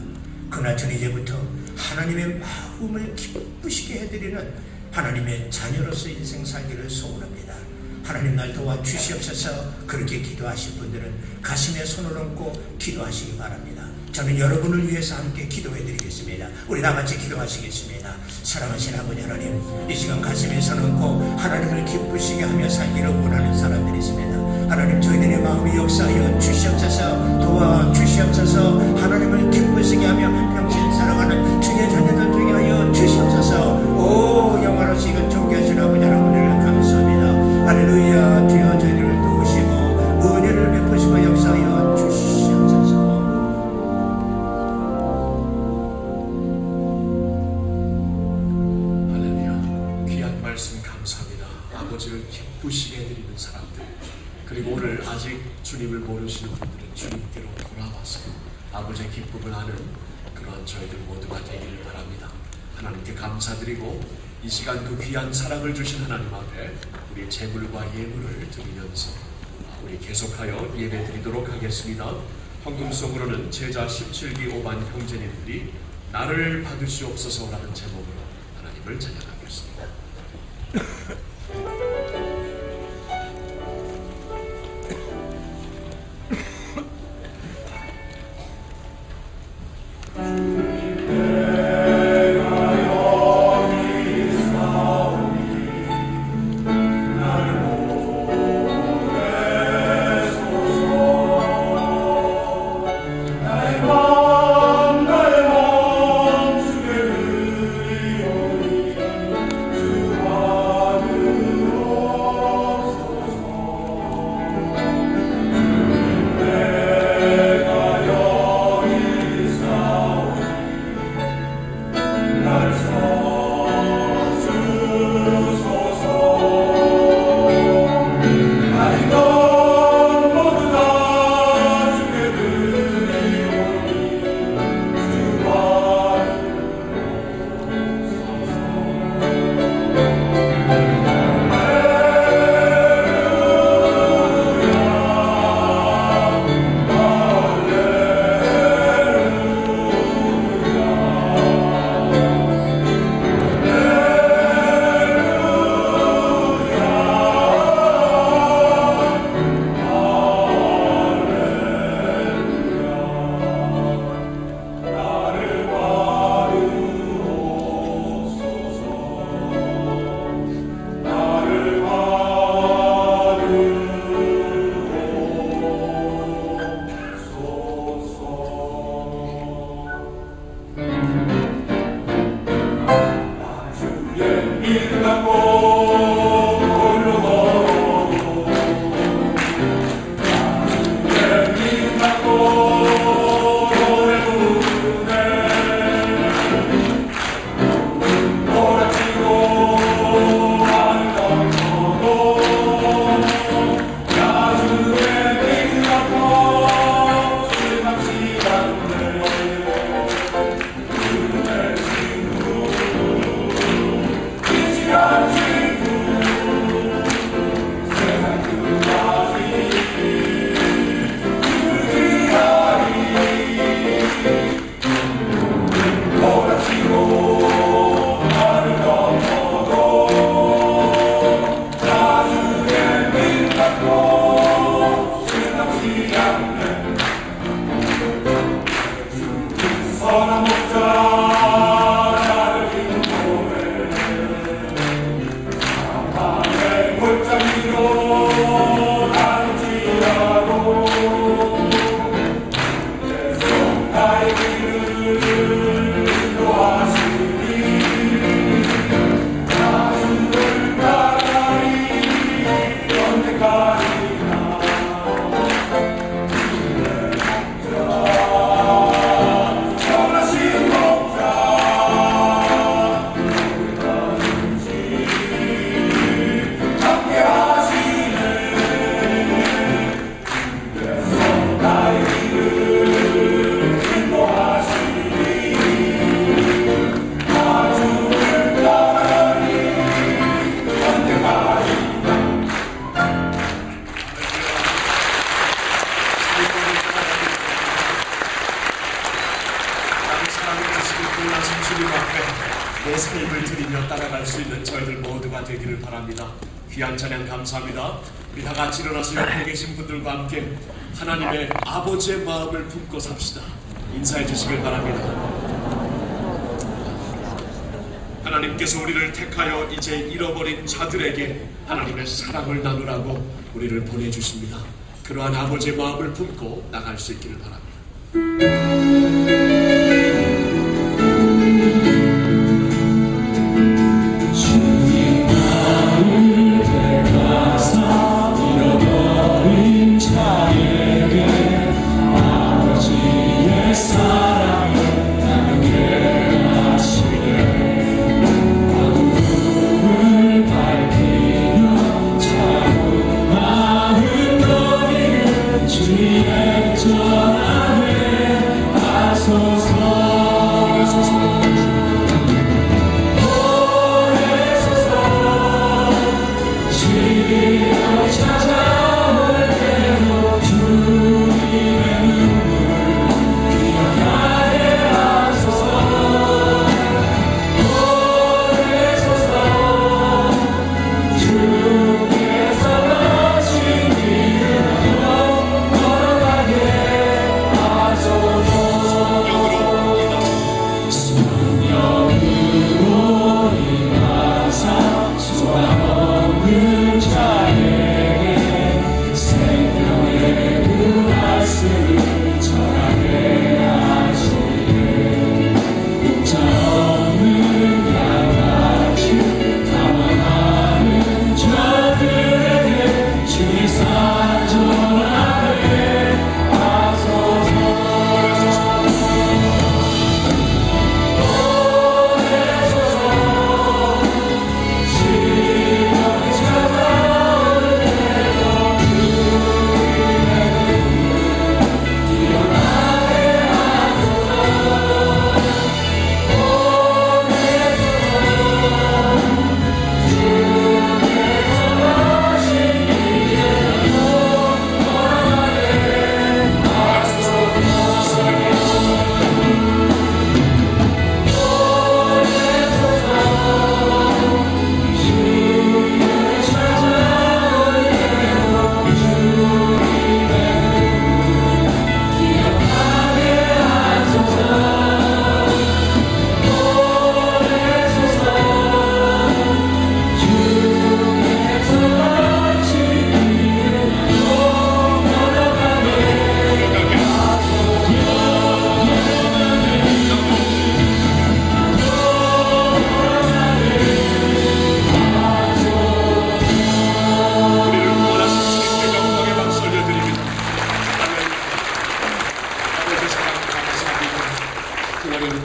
그러나 저는 이제부터 하나님의 마음을 기쁘시게 해드리는 하나님의 자녀로서 인생 살기를 소원합니다. 하나님 날 도와주시옵소서. 그렇게 기도하실 분들은 가슴에 손을 얹고 기도하시기 바랍니다. 저는 여러분을 위해서 함께 기도해드리겠습니다. 우리 다같이 기도하시겠습니다. 사랑하신 아버지 하나님, 이 시간 가슴에 손 얹고 하나님을 기쁘시게 하며 살기를 원하는 사람들이 있습니다. 하나님, 저희들의 마음이 역사하여 주시옵소서. 도와주시옵소서. 하나님을 기쁘시게 하며 한평생 살아가는 주의 자녀들 되게 하여 주시옵소서. 오 영원하시고 존귀하신 아버지 하나님을 감사합니다. 할렐루야. 주여 저희들을 도우시고 은혜를 베푸시고 역사하여 주시옵소서. 그리고 오늘 아직 주님을 모르시는 분들은 주님께로 돌아와서 아버지의 기쁨을 아는 그러한 저희들 모두가 되기를 바랍니다. 하나님께 감사드리고 이 시간 그 귀한 사랑을 주신 하나님 앞에 우리의 재물과 예물을 드리면서 우리 계속하여 예배 드리도록 하겠습니다. 헌금송으로는 제자 17기 5반 형제님들이 나를 받으시옵소서라는 제목으로 하나님을 찬양하겠습니다. 내 삶을 드리며 따라갈 수 있는 저희들 모두가 되기를 바랍니다. 귀한 찬양 감사합니다. 우리 다 같이 일어나서 옆에 계신 분들과 함께 하나님의 아버지의 마음을 품고 삽시다. 인사해 주시길 바랍니다. 하나님께서 우리를 택하여 이제 잃어버린 자들에게 하나님의 사랑을 나누라고 우리를 보내주십니다. 그러한 아버지의 마음을 품고 나갈 수 있기를 바랍니다. 마음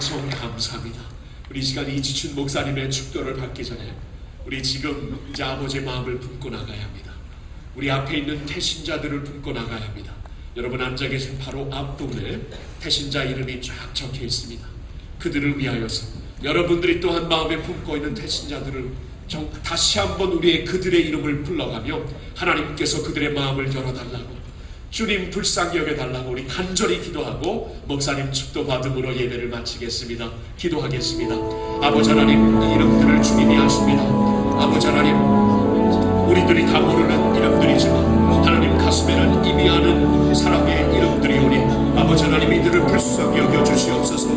은총 감사합니다. 우리 시간 이지춘 목사님의 축도를 받기 전에 우리 지금 이제 아버지의 마음을 품고 나가야 합니다. 우리 앞에 있는 태신자들을 품고 나가야 합니다. 여러분 앉아 계신 바로 앞부분에 태신자 이름이 쫙 적혀 있습니다. 그들을 위하여서 여러분들이 또한 마음에 품고 있는 태신자들을 다시 한번 우리의 그들의 이름을 불러가며 하나님께서 그들의 마음을 열어달라고, 주님 불쌍히 여겨달라고 우리 간절히 기도하고 목사님 축도 받음으로 예배를 마치겠습니다. 기도하겠습니다. 아버지 하나님, 이 이름들을 주님이 아십니다. 아버지 하나님, 우리들이 다 모르는 이름들이지만 하나님 가슴에는 이미 아는 사랑의 이름들이오니 아버지 하나님, 이들을 불쌍히 여겨주시옵소서.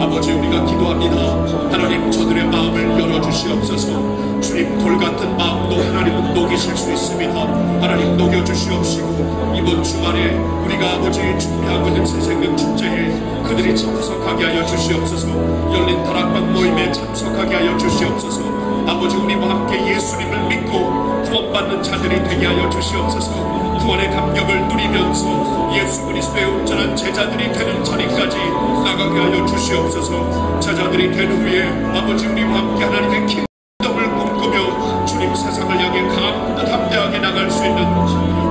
아버지, 우리가 기도합니다. 하나님, 저들의 마음을 열어주시옵소서. 주님, 돌같은 마음도 하나님은 녹이실 수 있습니다. 하나님, 녹여주시옵시고 이번 주말에 우리가 아버지 준비하고 있는 새생명 축제에 그들이 참석하게 하여 주시옵소서. 열린 다락방 모임에 참석하게 하여 주시옵소서. 아버지, 우리와 함께 예수님을 믿고 구원받는 자들이 되게 하여 주시옵소서. 구원의 감격을 누리면서 예수 그리스도의 온전한 제자들이 되는 자리까지 나가게 하여 주시옵소서. 제자들이 된 후에 아버지, 우리와 함께 하나님의 킹덤을 꿈꾸며 주님 세상을 향해 강함 담대하게 나갈 수 있는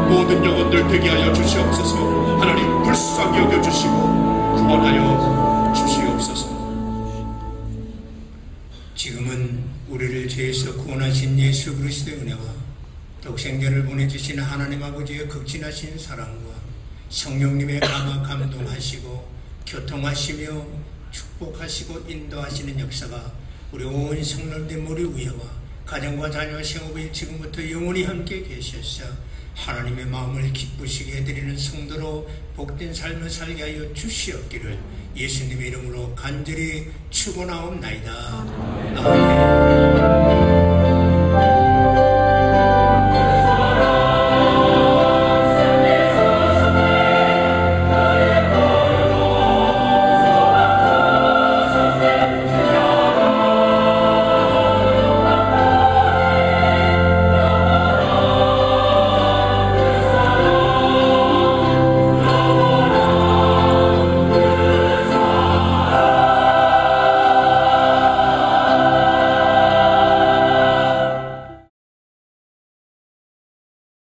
모든 영혼들 되게 하여 주시옵소서. 하나님 불쌍히 여겨주시고 구원하여 주시옵소서. 지금은 우리를 죄에서 구원하신 예수 그리스도의 은혜와 독생자를 보내주신 하나님 아버지의 극진하신 사랑과 성령님의 감화 감동하시고 교통하시며 축복하시고 인도하시는 역사가 우리 온 성도님들 머리 위에와 가정과 자녀 생업에 지금부터 영원히 함께 계셔서 하나님의 마음을 기쁘시게 해드리는 성도로 복된 삶을 살게 하여 주시옵기를 예수님의 이름으로 간절히 축원하옵나이다. 아멘.